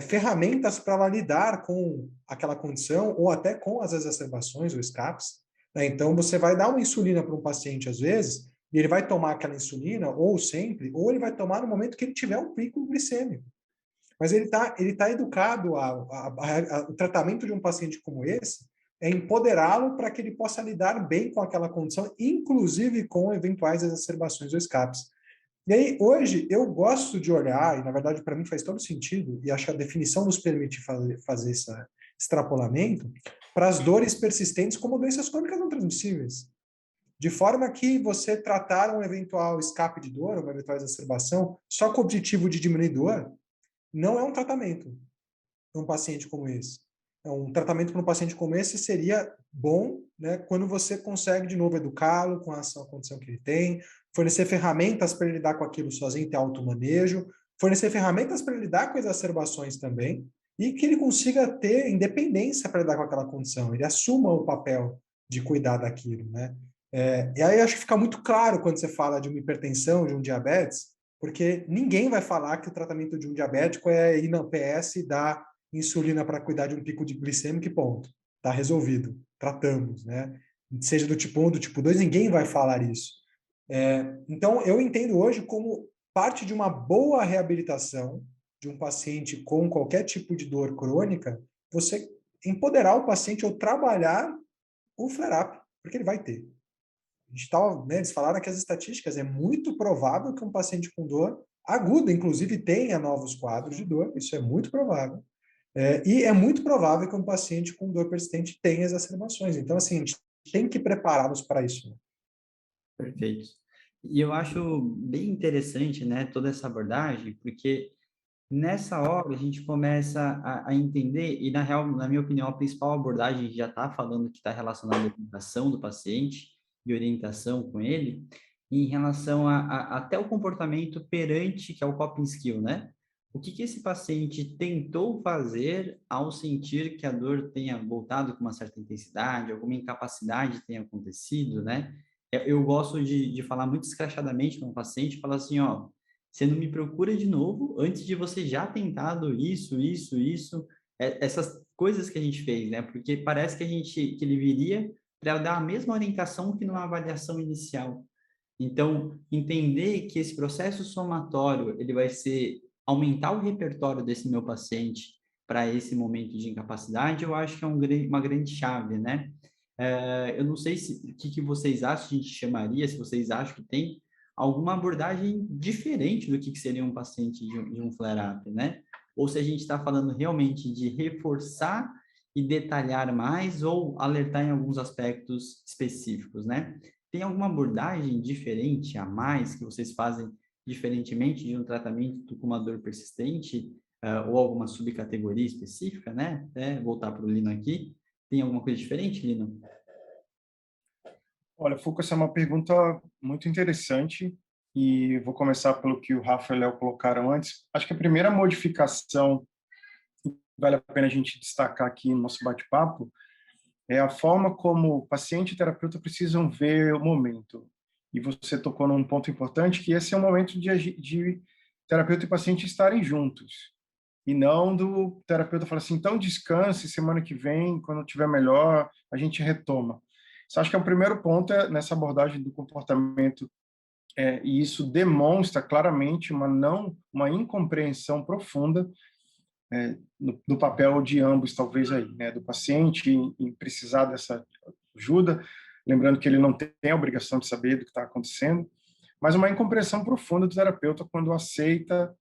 ferramentas para ela lidar com aquela condição ou até com as exacerbações ou escapes. Né? Então, você vai dar uma insulina para um paciente, às vezes, e ele vai tomar aquela insulina, ou sempre, ou ele vai tomar no momento que ele tiver um pico glicêmico. Mas ele tá educado o tratamento de um paciente como esse é empoderá-lo para que ele possa lidar bem com aquela condição, inclusive com eventuais exacerbações ou escapes. E aí, hoje, eu gosto de olhar, e na verdade para mim faz todo sentido, e acho que a definição nos permite fazer esse extrapolamento, para as dores persistentes como doenças crônicas não transmissíveis. De forma que você tratar um eventual escape de dor, uma eventual exacerbação, só com o objetivo de diminuir dor, não é um tratamento para um paciente como esse. Um tratamento para um paciente como esse seria bom, né, quando você consegue, de novo, educá-lo com relação à condição que ele tem, fornecer ferramentas para ele lidar com aquilo sozinho, ter automanejo, fornecer ferramentas para ele lidar com exacerbações também, e que ele consiga ter independência para lidar com aquela condição, ele assuma o papel de cuidar daquilo, né? E aí acho que fica muito claro quando você fala de uma hipertensão, de um diabetes, porque ninguém vai falar que o tratamento de um diabético é ir na PS e dar insulina para cuidar de um pico de glicêmico e ponto. Está resolvido, tratamos, né? Seja do tipo 1 ou do tipo 2, ninguém vai falar isso. Então, eu entendo hoje como parte de uma boa reabilitação de um paciente com qualquer tipo de dor crônica, você empoderar o paciente ou trabalhar o flare-up, porque ele vai ter. A gente tava, né, eles falaram que as estatísticas, é muito provável que um paciente com dor aguda, inclusive, tenha novos quadros de dor, isso é muito provável. E é muito provável que um paciente com dor persistente tenha exacerbações. Então, assim, a gente tem que prepará-los para isso. Perfeito. E eu acho bem interessante, né, toda essa abordagem, porque nessa hora a gente começa a entender, e na real, na minha opinião, a principal abordagem, a gente já está falando que está relacionada à educação do paciente e orientação com ele, em relação até o comportamento perante, que é o coping skill, né? O que esse paciente tentou fazer ao sentir que a dor tenha voltado com uma certa intensidade, alguma incapacidade tenha acontecido, né? Eu gosto de falar muito escrachadamente com o paciente, falar assim, ó, você não me procura de novo antes de você já tentado isso, essas coisas que a gente fez, né? Porque parece que que ele viria para dar a mesma orientação que numa avaliação inicial. Então, entender que esse processo somatório, ele vai ser aumentar o repertório desse meu paciente para esse momento de incapacidade, eu acho que é uma grande chave, né? Eu não sei o que vocês acham, a gente chamaria, se vocês acham que tem alguma abordagem diferente do que seria um paciente de um flare-up, né? Ou se a gente está falando realmente de reforçar e detalhar mais ou alertar em alguns aspectos específicos, né? Tem alguma abordagem diferente a mais que vocês fazem diferentemente de um tratamento com uma dor persistente ou alguma subcategoria específica, né? Até voltar para o Lino aqui. Tem alguma coisa diferente, Lino? Olha, Foucault, essa é uma pergunta muito interessante e vou começar pelo que o Rafa e o Léo colocaram antes. Acho que a primeira modificação que vale a pena a gente destacar aqui no nosso bate-papo é a forma como o paciente e o terapeuta precisam ver o momento. E você tocou num ponto importante, que esse é o momento de terapeuta e paciente estarem juntos. E não do terapeuta falar assim, então descanse, semana que vem, quando estiver melhor, a gente retoma. Isso acho que é o primeiro ponto nessa abordagem do comportamento, e isso demonstra claramente uma incompreensão profunda do papel de ambos, talvez aí, né, do paciente em precisar dessa ajuda, lembrando que ele não tem a obrigação de saber do que está acontecendo, mas uma incompreensão profunda do terapeuta quando aceita,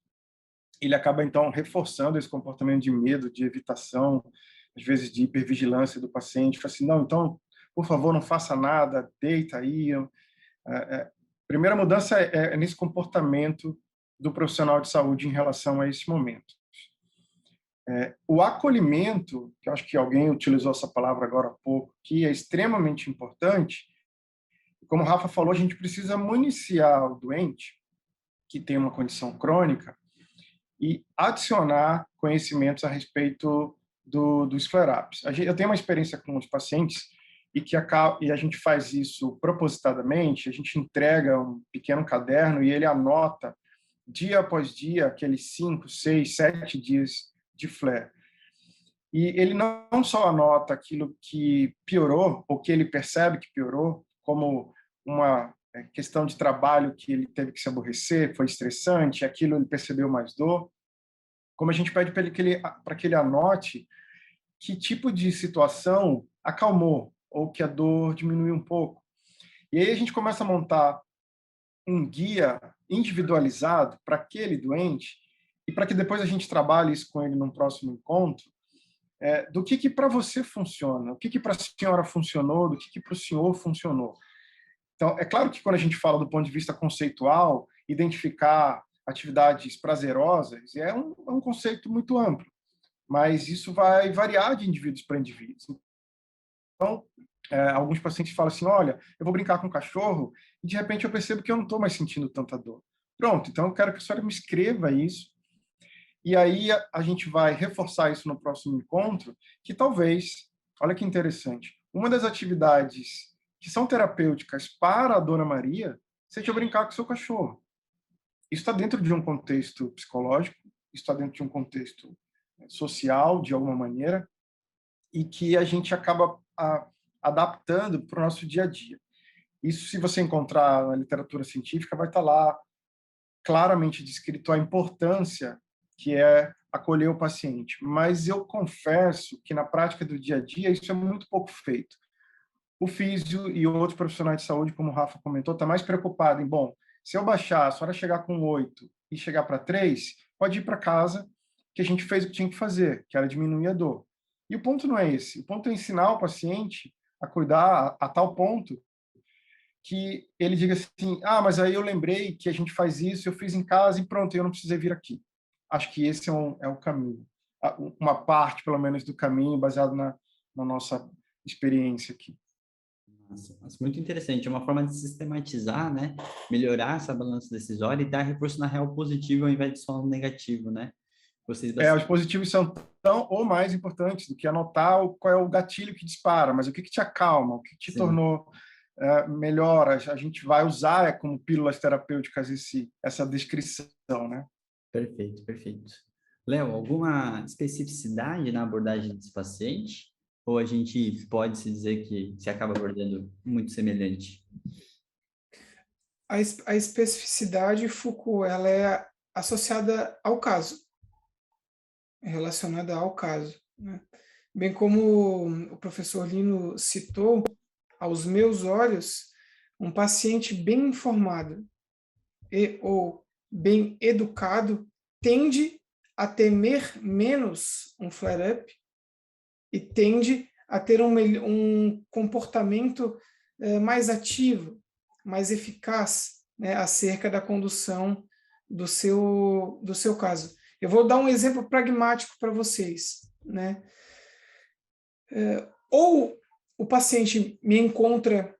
ele acaba então reforçando esse comportamento de medo, de evitação, às vezes de hipervigilância do paciente, fala assim, não, então, por favor, não faça nada, deita aí. Primeira mudança é nesse comportamento do profissional de saúde em relação a esse momento. O acolhimento, que eu acho que alguém utilizou essa palavra agora há pouco, que é extremamente importante, como o Rafa falou, a gente precisa municiar o doente, que tem uma condição crônica, e adicionar conhecimentos a respeito dos flare-ups. Eu tenho uma experiência com os pacientes e a gente faz isso propositadamente, a gente entrega um pequeno caderno e ele anota dia após dia aqueles 5, 6, 7 dias de flare. E ele não só anota aquilo que piorou, ou que ele percebe que piorou, como uma questão de trabalho que ele teve que se aborrecer, foi estressante, aquilo ele percebeu mais dor, como a gente pede para que ele anote que tipo de situação acalmou, ou que a dor diminuiu um pouco. E aí a gente começa a montar um guia individualizado para aquele doente, e para que depois a gente trabalhe isso com ele num próximo encontro, do que para você funciona, o que para a senhora funcionou, do que para o senhor funcionou. Então, é claro que quando a gente fala do ponto de vista conceitual, identificar atividades prazerosas é um conceito muito amplo, mas isso vai variar de indivíduos para indivíduos. Então, alguns pacientes falam assim, olha, eu vou brincar com o cachorro e de repente eu percebo que eu não estou mais sentindo tanta dor. Pronto, então eu quero que a senhora me escreva isso e aí a gente vai reforçar isso no próximo encontro, que talvez, olha que interessante, uma das atividades que são terapêuticas para a Dona Maria seja brincar com o seu cachorro. Isso está dentro de um contexto psicológico, isso está dentro de um contexto social, de alguma maneira, e que a gente acaba adaptando para o nosso dia a dia. Isso, se você encontrar na literatura científica, vai estar lá claramente descrito a importância que é acolher o paciente. Mas eu confesso que, na prática do dia a dia, isso é muito pouco feito. O físio e outros profissionais de saúde, como o Rafa comentou, está mais preocupado em, bom, se eu baixar, a senhora chegar com 8 e chegar para 3, pode ir para casa, que a gente fez o que tinha que fazer, que era diminuir a dor. E o ponto não é esse. O ponto é ensinar o paciente a cuidar a tal ponto que ele diga assim, mas aí eu lembrei que a gente faz isso, eu fiz em casa e pronto, eu não precisei vir aqui. Acho que esse é o caminho. Uma parte, pelo menos, do caminho baseado na nossa experiência aqui. Nossa, muito interessante. É uma forma de sistematizar, né? Melhorar essa balança decisória e dar reforço na real positivo ao invés de só no negativo, né? Os positivos são tão ou mais importantes do que anotar qual é o gatilho que dispara, mas o que te acalma, o que te tornou melhor. A gente vai usar como pílulas terapêuticas essa descrição, né? Perfeito, perfeito. Léo, alguma especificidade na abordagem desse paciente? Ou a gente pode se dizer que se acaba abordando muito semelhante? A especificidade, Foucault, ela é associada ao caso, é relacionada ao caso, né? Bem como o professor Lino citou, aos meus olhos, um paciente bem informado ou bem educado tende a temer menos um flare-up e tende a ter um comportamento mais ativo, mais eficaz, né, acerca da condução do seu caso. Eu vou dar um exemplo pragmático para vocês, né? Ou o paciente me encontra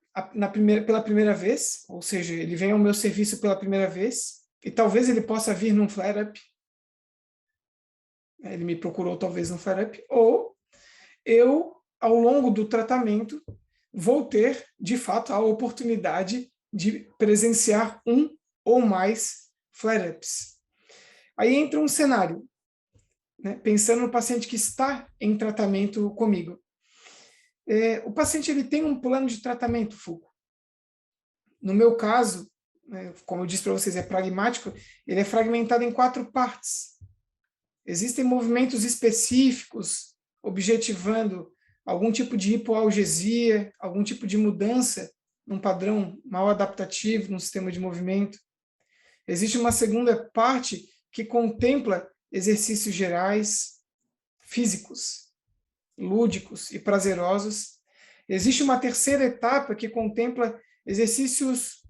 pela primeira vez, ou seja, ele vem ao meu serviço pela primeira vez, e talvez ele possa vir num flare-up, ele me procurou talvez num flare-up, ou eu, ao longo do tratamento, vou ter, de fato, a oportunidade de presenciar um ou mais flare-ups. Aí entra um cenário, né, pensando no paciente que está em tratamento comigo. O paciente ele tem um plano de tratamento, Foucault. No meu caso, né, como eu disse para vocês, é pragmático, ele é fragmentado em 4 partes. Existem movimentos específicos objetivando algum tipo de hipoalgesia, algum tipo de mudança num padrão mal adaptativo no sistema de movimento. Existe uma segunda parte que contempla exercícios gerais, físicos, lúdicos e prazerosos. Existe uma terceira etapa que contempla exercícios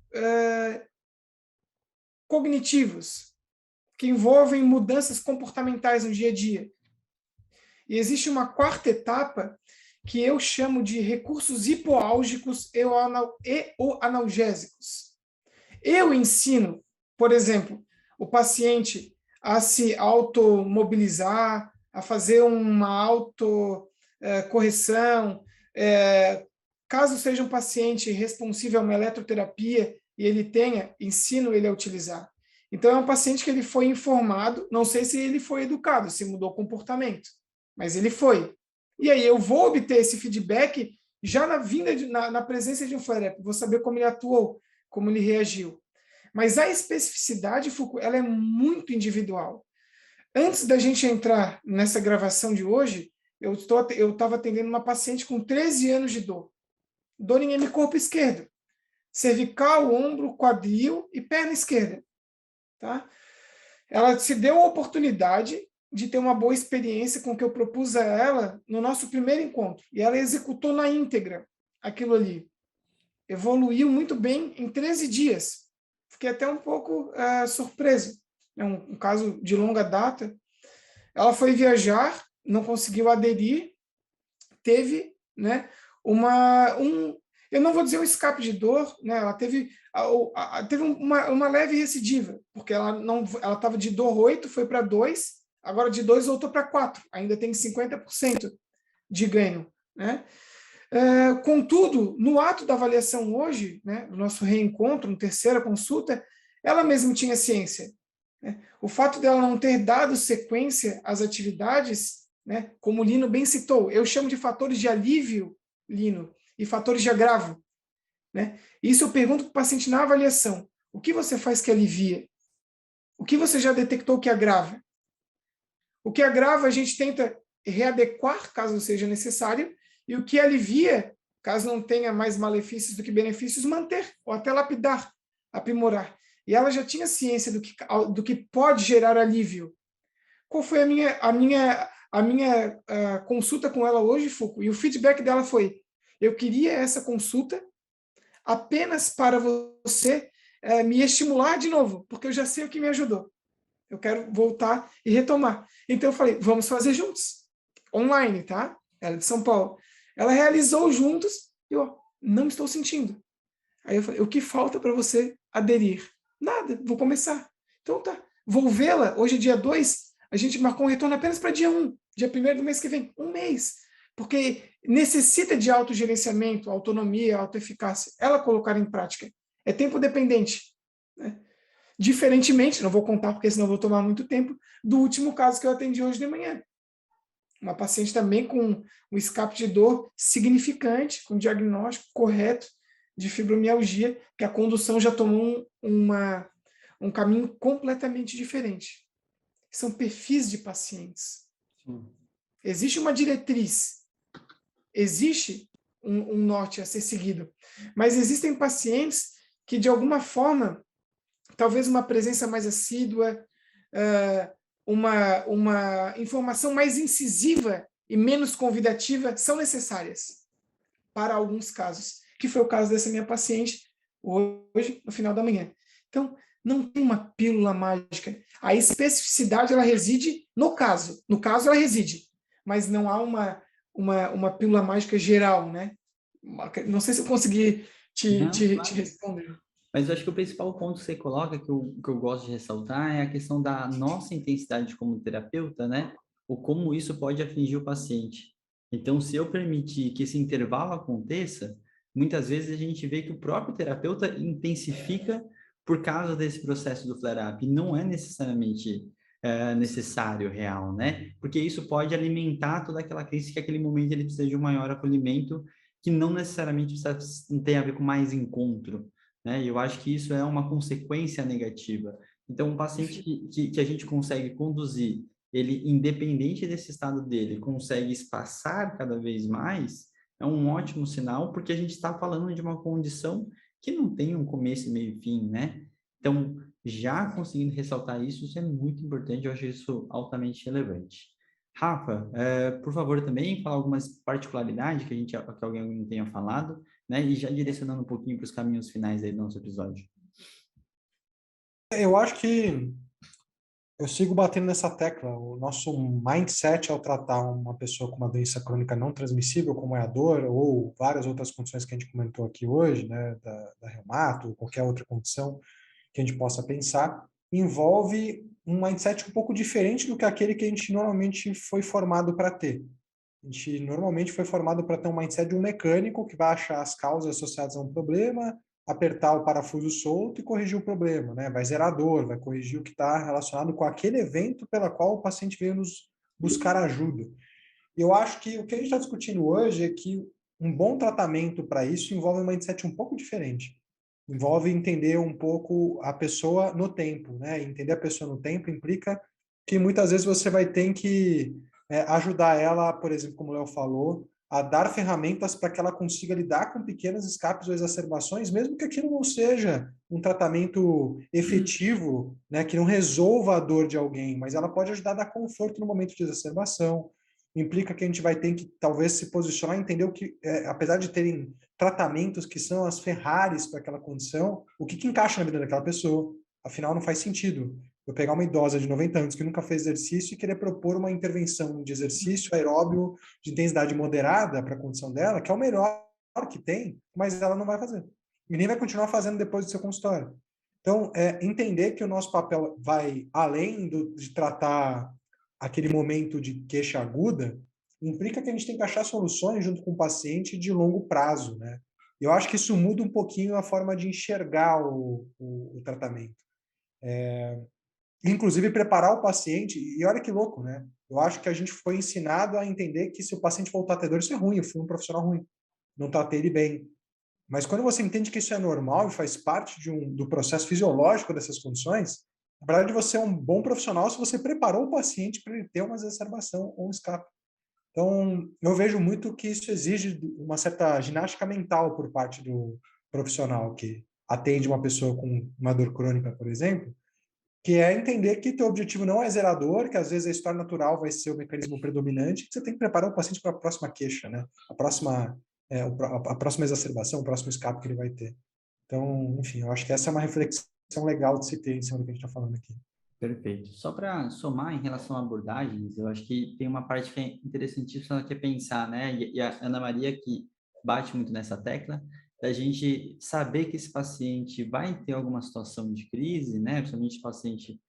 cognitivos, que envolvem mudanças comportamentais no dia a dia. E existe uma quarta etapa que eu chamo de recursos hipoálgicos e ou analgésicos. Eu ensino, por exemplo, o paciente a se automobilizar, a fazer uma autocorreção, caso seja um paciente responsível a uma eletroterapia e ele ensino ele a utilizar. Então, é um paciente que ele foi informado, não sei se ele foi educado, se mudou o comportamento, mas ele foi. E aí eu vou obter esse feedback já na presença de um flare-up, vou saber como ele atuou, como ele reagiu. Mas a especificidade, Foucault, ela é muito individual. Antes da gente entrar nessa gravação de hoje, eu estava atendendo uma paciente com 13 anos de dor em hemicorpo esquerdo, cervical, ombro, quadril e perna esquerda. Tá? Ela se deu a oportunidade de ter uma boa experiência com o que eu propus a ela no nosso primeiro encontro. E ela executou na íntegra aquilo ali. Evoluiu muito bem em 13 dias. Fiquei até um pouco surpreso. É um caso de longa data. Ela foi viajar, não conseguiu aderir, teve, né, eu não vou dizer um escape de dor, né? Ela teve uma leve recidiva, porque ela estava de dor 8, foi para 2, agora de 2 voltou para 4, ainda tem 50% de ganho, né? Contudo, no ato da avaliação hoje, né, no nosso reencontro, na terceira consulta, ela mesma tinha ciência. Né? O fato dela não ter dado sequência às atividades, né, como o Lino bem citou, eu chamo de fatores de alívio, Lino, e fatores de agravo. Né? Isso eu pergunto para o paciente na avaliação. O que você faz que alivia? O que você já detectou que agrava? O que agrava a gente tenta readequar, caso seja necessário, e o que alivia, caso não tenha mais malefícios do que benefícios, manter, ou até lapidar, aprimorar. E ela já tinha ciência do que pode gerar alívio. Qual foi a minha consulta com ela hoje, Foucault? E o feedback dela foi, eu queria essa consulta apenas para você me estimular de novo, porque eu já sei o que me ajudou. Eu quero voltar e retomar. Então eu falei, vamos fazer juntos. Online, tá? Ela é de São Paulo. Ela realizou juntos e eu não estou sentindo. Aí eu falei, o que falta para você aderir? Nada, vou começar. Então tá, vou vê-la. Hoje é dia 2, a gente marcou um retorno apenas para dia 1, dia 1º do mês que vem. Um mês. Porque necessita de autogerenciamento, autonomia, autoeficácia. Ela colocar em prática. É tempo dependente. Né? Diferentemente, não vou contar porque senão vou tomar muito tempo, do último caso que eu atendi hoje de manhã. Uma paciente também com um escape de dor significante, com diagnóstico correto de fibromialgia, que a condução já tomou um caminho completamente diferente. São perfis de pacientes. Sim. Existe uma diretriz, existe um norte a ser seguido, mas existem pacientes que, de alguma forma, talvez uma presença mais assídua, uma informação mais incisiva e menos convidativa são necessárias para alguns casos, que foi o caso dessa minha paciente hoje, no final da manhã. Então, não tem uma pílula mágica. A especificidade, ela reside no caso. No caso, ela reside. Mas não há uma pílula mágica geral, né? Não sei se eu consegui te responder. Mas eu acho que o principal ponto que você coloca, que eu gosto de ressaltar, é a questão da nossa intensidade como terapeuta, né? Ou como isso pode atingir o paciente. Então, se eu permitir que esse intervalo aconteça, muitas vezes a gente vê que o próprio terapeuta intensifica por causa desse processo do flare-up. E não é necessariamente necessário, real, né? Porque isso pode alimentar toda aquela crise que naquele momento ele precisa de um maior acolhimento, que não necessariamente não tem a ver com mais encontro. Né? E eu acho que isso é uma consequência negativa. Então, um paciente que a gente consegue conduzir, ele, independente desse estado dele, consegue espaçar cada vez mais, é um ótimo sinal, porque a gente está falando de uma condição que não tem um começo, meio e fim, né? Então, já conseguindo ressaltar isso, isso é muito importante, eu acho isso altamente relevante. Rafa, por favor, também falar algumas particularidades que alguém não tenha falado, né? E já direcionando um pouquinho para os caminhos finais aí do nosso episódio. Eu acho que eu sigo batendo nessa tecla. O nosso mindset ao tratar uma pessoa com uma doença crônica não transmissível, como é a dor, ou várias outras condições que a gente comentou aqui hoje, né, da reumato, ou qualquer outra condição que a gente possa pensar, envolve um mindset um pouco diferente do que aquele que a gente normalmente foi formado para ter. A gente normalmente foi formado para ter um mindset de um mecânico que vai achar as causas associadas a um problema, apertar o parafuso solto e corrigir o problema, né? Vai zerar a dor, vai corrigir o que está relacionado com aquele evento pela qual o paciente veio nos buscar ajuda. E eu acho que o que a gente está discutindo hoje é que um bom tratamento para isso envolve um mindset um pouco diferente. Envolve entender um pouco a pessoa no tempo, né? Entender a pessoa no tempo implica que muitas vezes você vai ter que ajudar ela, por exemplo, como o Léo falou, a dar ferramentas para que ela consiga lidar com pequenos escapes ou exacerbações, mesmo que aquilo não seja um tratamento efetivo, né, que não resolva a dor de alguém, mas ela pode ajudar a dar conforto no momento de exacerbação. Implica que a gente vai ter que, talvez, se posicionar e entender o que, apesar de terem tratamentos que são as Ferraris para aquela condição, o que encaixa na vida daquela pessoa. Afinal, não faz sentido eu pegar uma idosa de 90 anos que nunca fez exercício e querer propor uma intervenção de exercício aeróbio de intensidade moderada para a condição dela, que é o melhor que tem, mas ela não vai fazer. E nem vai continuar fazendo depois do seu consultório. Então, entender que o nosso papel vai além de tratar aquele momento de queixa aguda, implica que a gente tem que achar soluções junto com o paciente de longo prazo, né? Eu acho que isso muda um pouquinho a forma de enxergar o tratamento. Inclusive preparar o paciente, e olha que louco, né? Eu acho que a gente foi ensinado a entender que se o paciente voltar a ter dor, isso é ruim, eu fui um profissional ruim, não tratei ele bem. Mas quando você entende que isso é normal e faz parte do processo fisiológico dessas condições, na verdade você é um bom profissional se você preparou o paciente para ele ter uma exacerbação ou um escape. Então, eu vejo muito que isso exige uma certa ginástica mental por parte do profissional que atende uma pessoa com uma dor crônica, por exemplo, que é entender que teu objetivo não é zerador, que às vezes a história natural vai ser o mecanismo predominante, que você tem que preparar o paciente para a próxima queixa, né? A próxima exacerbação, o próximo escape que ele vai ter. Então, enfim, eu acho que essa é uma reflexão legal de se ter em cima do que a gente está falando aqui. Perfeito. Só para somar em relação a abordagens, eu acho que tem uma parte que é interessantíssima que é pensar, né? E a Ana Maria que bate muito nessa tecla, da gente saber que esse paciente vai ter alguma situação de crise, né? Principalmente paciente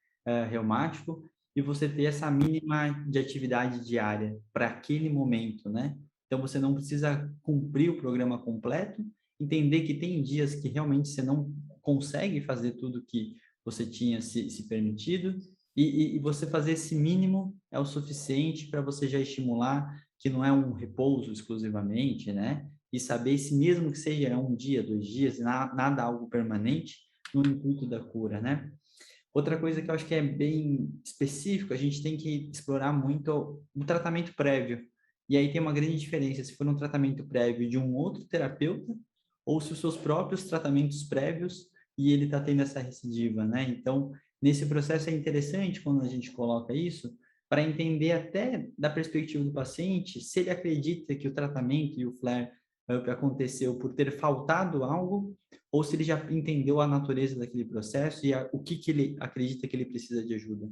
reumático, e você ter essa mínima de atividade diária para aquele momento, né? Então você não precisa cumprir o programa completo, entender que tem dias que realmente você não consegue fazer tudo que você tinha se permitido, e você fazer esse mínimo é o suficiente para você já estimular que não é um repouso exclusivamente, né? E saber se mesmo que seja um dia, 2 dias, nada algo permanente, no intuito da cura, né? Outra coisa que eu acho que é bem específico, a gente tem que explorar muito o tratamento prévio. E aí tem uma grande diferença se for um tratamento prévio de um outro terapeuta ou se os seus próprios tratamentos prévios e ele está tendo essa recidiva, né? Então, nesse processo é interessante quando a gente coloca isso para entender até da perspectiva do paciente se ele acredita que o tratamento e o flare aconteceu por ter faltado algo ou se ele já entendeu a natureza daquele processo e o que ele acredita que ele precisa de ajuda.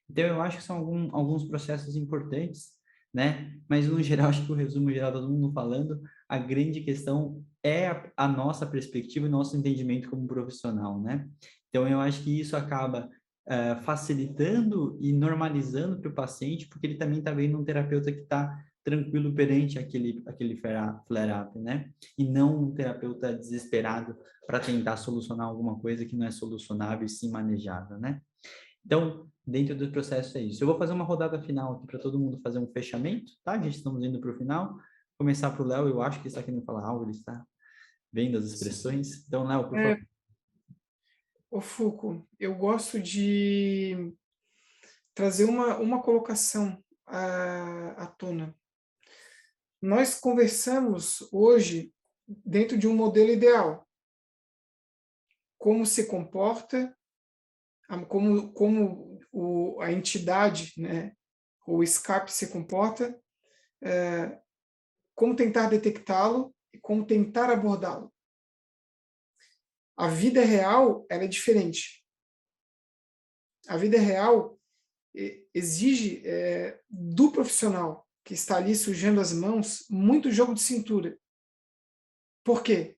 Então, eu acho que são alguns processos importantes, né? Mas, no geral, acho que o resumo geral, todo mundo falando, a grande questão é a nossa perspectiva e nosso entendimento como profissional, né? Então, eu acho que isso acaba facilitando e normalizando para o paciente, porque ele também está vendo um terapeuta que está tranquilo perante aquele flare-up, né? E não um terapeuta desesperado para tentar solucionar alguma coisa que não é solucionável e sim manejável, né? Então, dentro do processo é isso. Eu vou fazer uma rodada final aqui para todo mundo fazer um fechamento, tá? A gente estamos indo para o final. Começar para o Léo, eu acho que ele está querendo falar algo, ele está vendo as expressões. Então, Léo, por favor. Ô Foucault, eu gosto de trazer uma colocação à tona. Nós conversamos hoje dentro de um modelo ideal. Como se comporta, como a entidade, né, o escape se comporta, como tentar detectá-lo e como tentar abordá-lo. A vida real ela é diferente. A vida real exige do profissional que está ali sujando as mãos muito jogo de cintura. Por quê?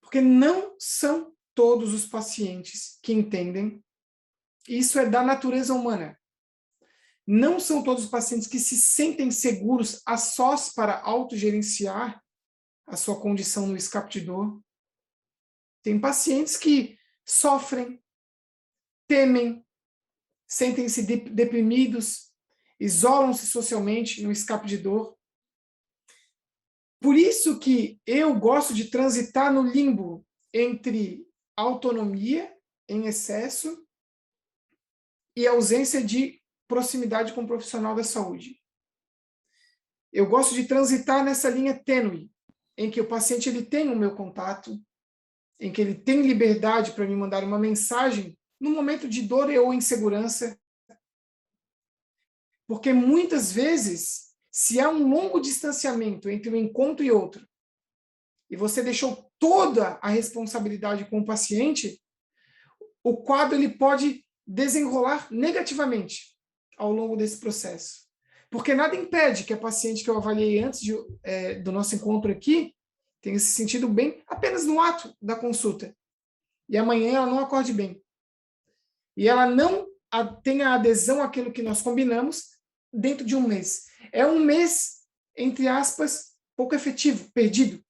Porque não são todos os pacientes que entendem. Isso é da natureza humana. Não são todos os pacientes que se sentem seguros a sós para autogerenciar a sua condição no escape de dor. Tem pacientes que sofrem, temem, sentem-se deprimidos, isolam-se socialmente no escape de dor. Por isso que eu gosto de transitar no limbo entre autonomia em excesso e ausência de proximidade com o profissional da saúde. Eu gosto de transitar nessa linha tênue, em que o paciente ele tem o meu contato, em que ele tem liberdade para me mandar uma mensagem no momento de dor ou insegurança. Porque muitas vezes, se há um longo distanciamento entre um encontro e outro, e você deixou toda a responsabilidade com o paciente, o quadro ele pode desenrolar negativamente ao longo desse processo. Porque nada impede que a paciente que eu avaliei antes do nosso encontro aqui tenha se sentido bem apenas no ato da consulta. E amanhã ela não acorde bem. E ela não tenha adesão àquilo que nós combinamos dentro de um mês. É um mês entre aspas, pouco efetivo, perdido.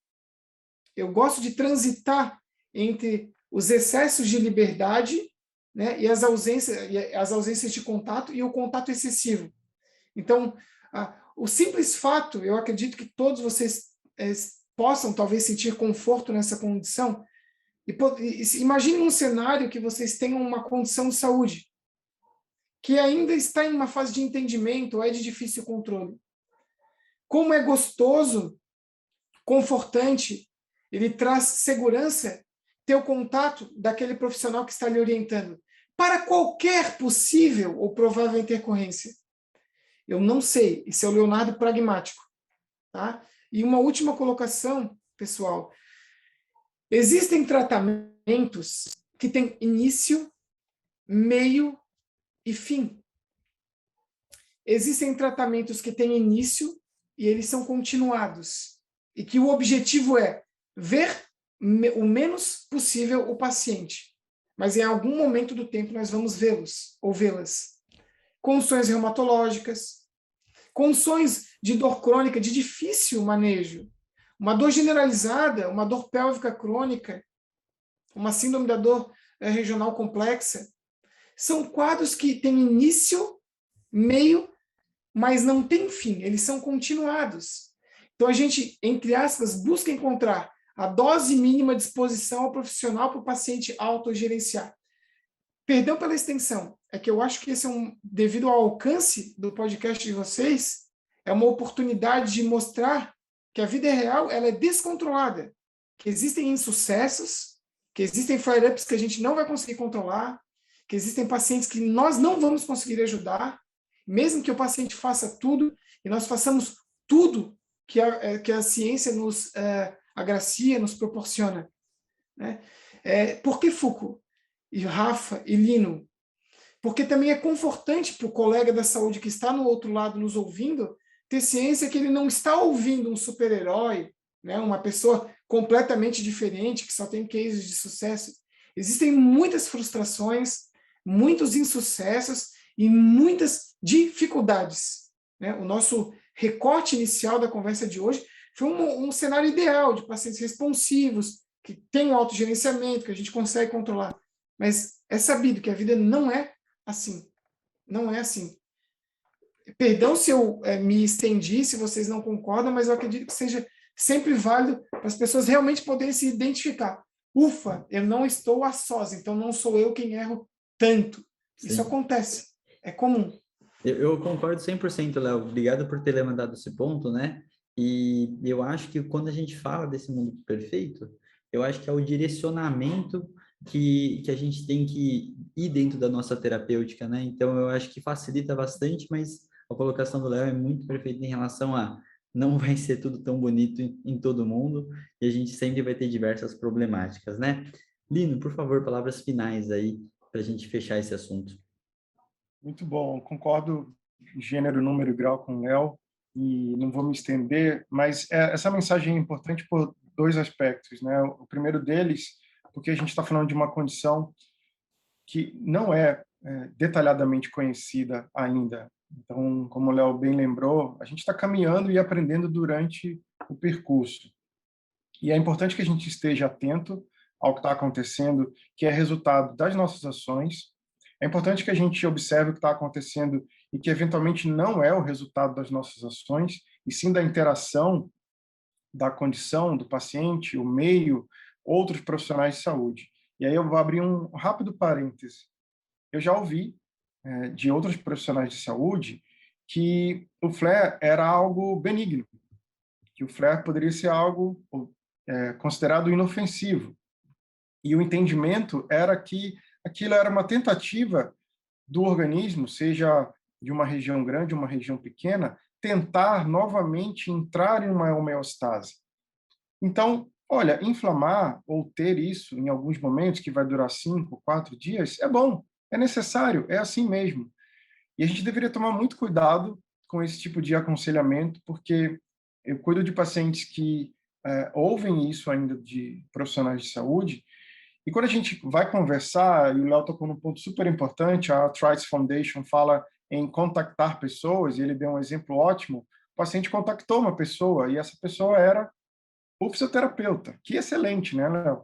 Eu gosto de transitar entre os excessos de liberdade, né, e as ausências de contato e o contato excessivo. Então, o simples fato, eu acredito que todos vocês possam talvez sentir conforto nessa condição. Imagine um cenário que vocês tenham uma condição de saúde que ainda está em uma fase de entendimento ou é de difícil controle. Como é gostoso, confortante, ele traz segurança ter o contato daquele profissional que está lhe orientando para qualquer possível ou provável intercorrência. Eu não sei, esse é o Leonardo pragmático. Tá? E uma última colocação, pessoal. Existem tratamentos que têm início, meio e fim. Existem tratamentos que têm início e eles são continuados. E que o objetivo é ver o menos possível o paciente. Mas em algum momento do tempo nós vamos vê-los ou vê-las. Condições reumatológicas, condições de dor crônica de difícil manejo, uma dor generalizada, uma dor pélvica crônica, uma síndrome da dor regional complexa, são quadros que têm início, meio, mas não têm fim, eles são continuados. Então a gente, entre aspas, busca encontrar a dose mínima de exposição ao profissional para o paciente autogerenciar. Perdão pela extensão, é que eu acho que esse devido ao alcance do podcast de vocês, é uma oportunidade de mostrar que a vida real ela é descontrolada, que existem insucessos, que existem flare-ups que a gente não vai conseguir controlar, que existem pacientes que nós não vamos conseguir ajudar, mesmo que o paciente faça tudo, e nós façamos tudo que a ciência nos agracia, nos proporciona. Né? Por que Foucault? E Rafa e Lino? Porque também é confortante para o colega da saúde que está no outro lado nos ouvindo ter ciência que ele não está ouvindo um super-herói, né, uma pessoa completamente diferente, que só tem cases de sucesso. Existem muitas frustrações, muitos insucessos e muitas dificuldades. Né? O nosso recorte inicial da conversa de hoje foi um cenário ideal de pacientes responsivos, que têm um autogerenciamento, que a gente consegue controlar. Mas é sabido que a vida não é assim. Não é assim. Perdão se eu me estendi, se vocês não concordam, mas eu acredito que seja sempre válido para as pessoas realmente poderem se identificar. Ufa, eu não estou a sós, então não sou eu quem erro tanto. Sim. Isso acontece, é comum. Eu concordo 100%, Léo. Obrigado por ter levantado esse ponto, né? E eu acho que quando a gente fala desse mundo perfeito, eu acho que é o direcionamento que a gente tem que ir dentro da nossa terapêutica, né? Então, eu acho que facilita bastante, mas a colocação do Léo é muito perfeita em relação a não vai ser tudo tão bonito em todo mundo e a gente sempre vai ter diversas problemáticas, né? Lino, por favor, palavras finais aí para a gente fechar esse assunto. Muito bom, concordo gênero, número e grau com o Léo e não vou me estender, mas essa mensagem é importante por dois aspectos, né? O primeiro deles, porque a gente está falando de uma condição que não é detalhadamente conhecida ainda. Então, como o Léo bem lembrou, a gente está caminhando e aprendendo durante o percurso. E é importante que a gente esteja atento ao que está acontecendo, que é resultado das nossas ações. É importante que a gente observe o que está acontecendo e que, eventualmente, não é o resultado das nossas ações, e sim da interação da condição do paciente, o meio, outros profissionais de saúde. E aí eu vou abrir um rápido parêntese. Eu já ouvi de outros profissionais de saúde que o flare era algo benigno, que o flare poderia ser algo considerado inofensivo. E o entendimento era que aquilo era uma tentativa do organismo, seja de uma região grande ou uma região pequena, tentar novamente entrar em uma homeostase. Então, olha, inflamar ou ter isso em alguns momentos, que vai durar 5, 4 dias, é bom, é necessário, é assim mesmo. E a gente deveria tomar muito cuidado com esse tipo de aconselhamento, porque eu cuido de pacientes que ouvem isso ainda de profissionais de saúde, e quando a gente vai conversar, e o Léo tocou num ponto super importante, a Arthritis Foundation fala em contactar pessoas, e ele deu um exemplo ótimo, paciente contactou uma pessoa e essa pessoa era o fisioterapeuta. Que excelente, né, Léo?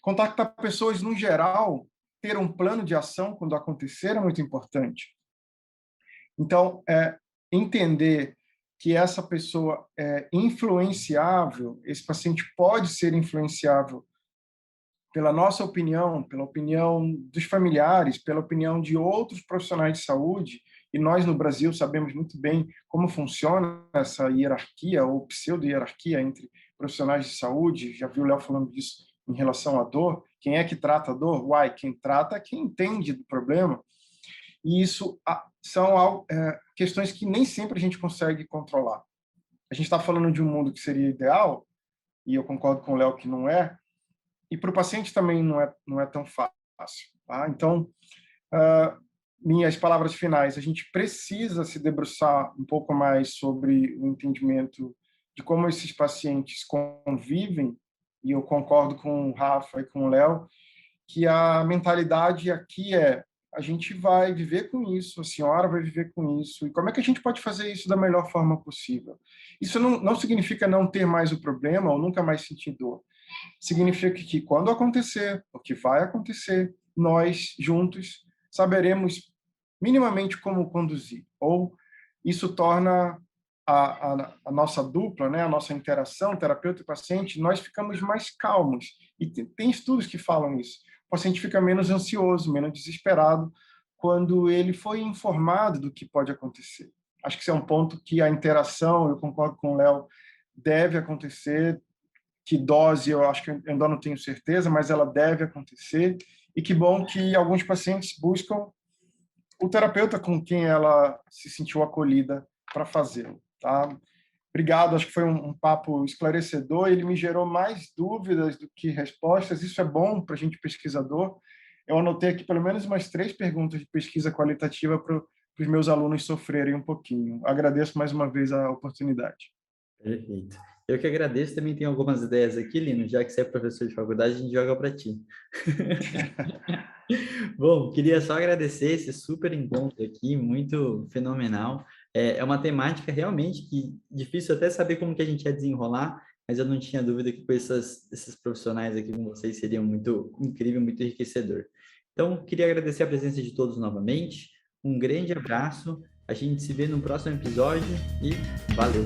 Contactar pessoas no geral, ter um plano de ação quando acontecer é muito importante. Então, entender que essa pessoa é influenciável, esse paciente pode ser influenciável pela nossa opinião, pela opinião dos familiares, pela opinião de outros profissionais de saúde, e nós no Brasil sabemos muito bem como funciona essa hierarquia ou pseudo-hierarquia entre profissionais de saúde. Já viu o Léo falando disso em relação à dor. Quem é que trata a dor? Quem trata é quem entende do problema. E isso são questões que nem sempre a gente consegue controlar. A gente está falando de um mundo que seria ideal, e eu concordo com o Léo que não é, e para o paciente também não é tão fácil. Tá? Então, minhas palavras finais, a gente precisa se debruçar um pouco mais sobre o entendimento de como esses pacientes convivem, e eu concordo com o Rafa e com o Léo, que a mentalidade aqui a gente vai viver com isso, a senhora vai viver com isso, e como é que a gente pode fazer isso da melhor forma possível? Isso não significa não ter mais o problema ou nunca mais sentir dor. Significa que quando acontecer, o que vai acontecer, nós juntos saberemos minimamente como conduzir, ou isso torna a nossa dupla, né, a nossa interação, terapeuta e paciente, nós ficamos mais calmos. E tem estudos que falam isso. O paciente fica menos ansioso, menos desesperado, quando ele foi informado do que pode acontecer. Acho que esse é um ponto que a interação, eu concordo com o Léo, deve acontecer. Que dose, eu acho que eu ainda não tenho certeza, mas ela deve acontecer. E que bom que alguns pacientes buscam o terapeuta com quem ela se sentiu acolhida para fazê-lo. Tá? Obrigado, acho que foi um papo esclarecedor, ele me gerou mais dúvidas do que respostas, isso é bom para a gente pesquisador. Eu anotei aqui pelo menos umas 3 perguntas de pesquisa qualitativa para os meus alunos sofrerem um pouquinho. Agradeço mais uma vez a oportunidade. Perfeito. Eu que agradeço, também tenho algumas ideias aqui, Lino, já que você é professor de faculdade, a gente joga para ti. Bom, queria só agradecer esse super encontro aqui, muito fenomenal. É uma temática realmente que difícil até saber como que a gente ia desenrolar, mas eu não tinha dúvida que com esses profissionais aqui com vocês seria muito incrível, muito enriquecedor. Então, queria agradecer a presença de todos novamente, um grande abraço, a gente se vê no próximo episódio e valeu!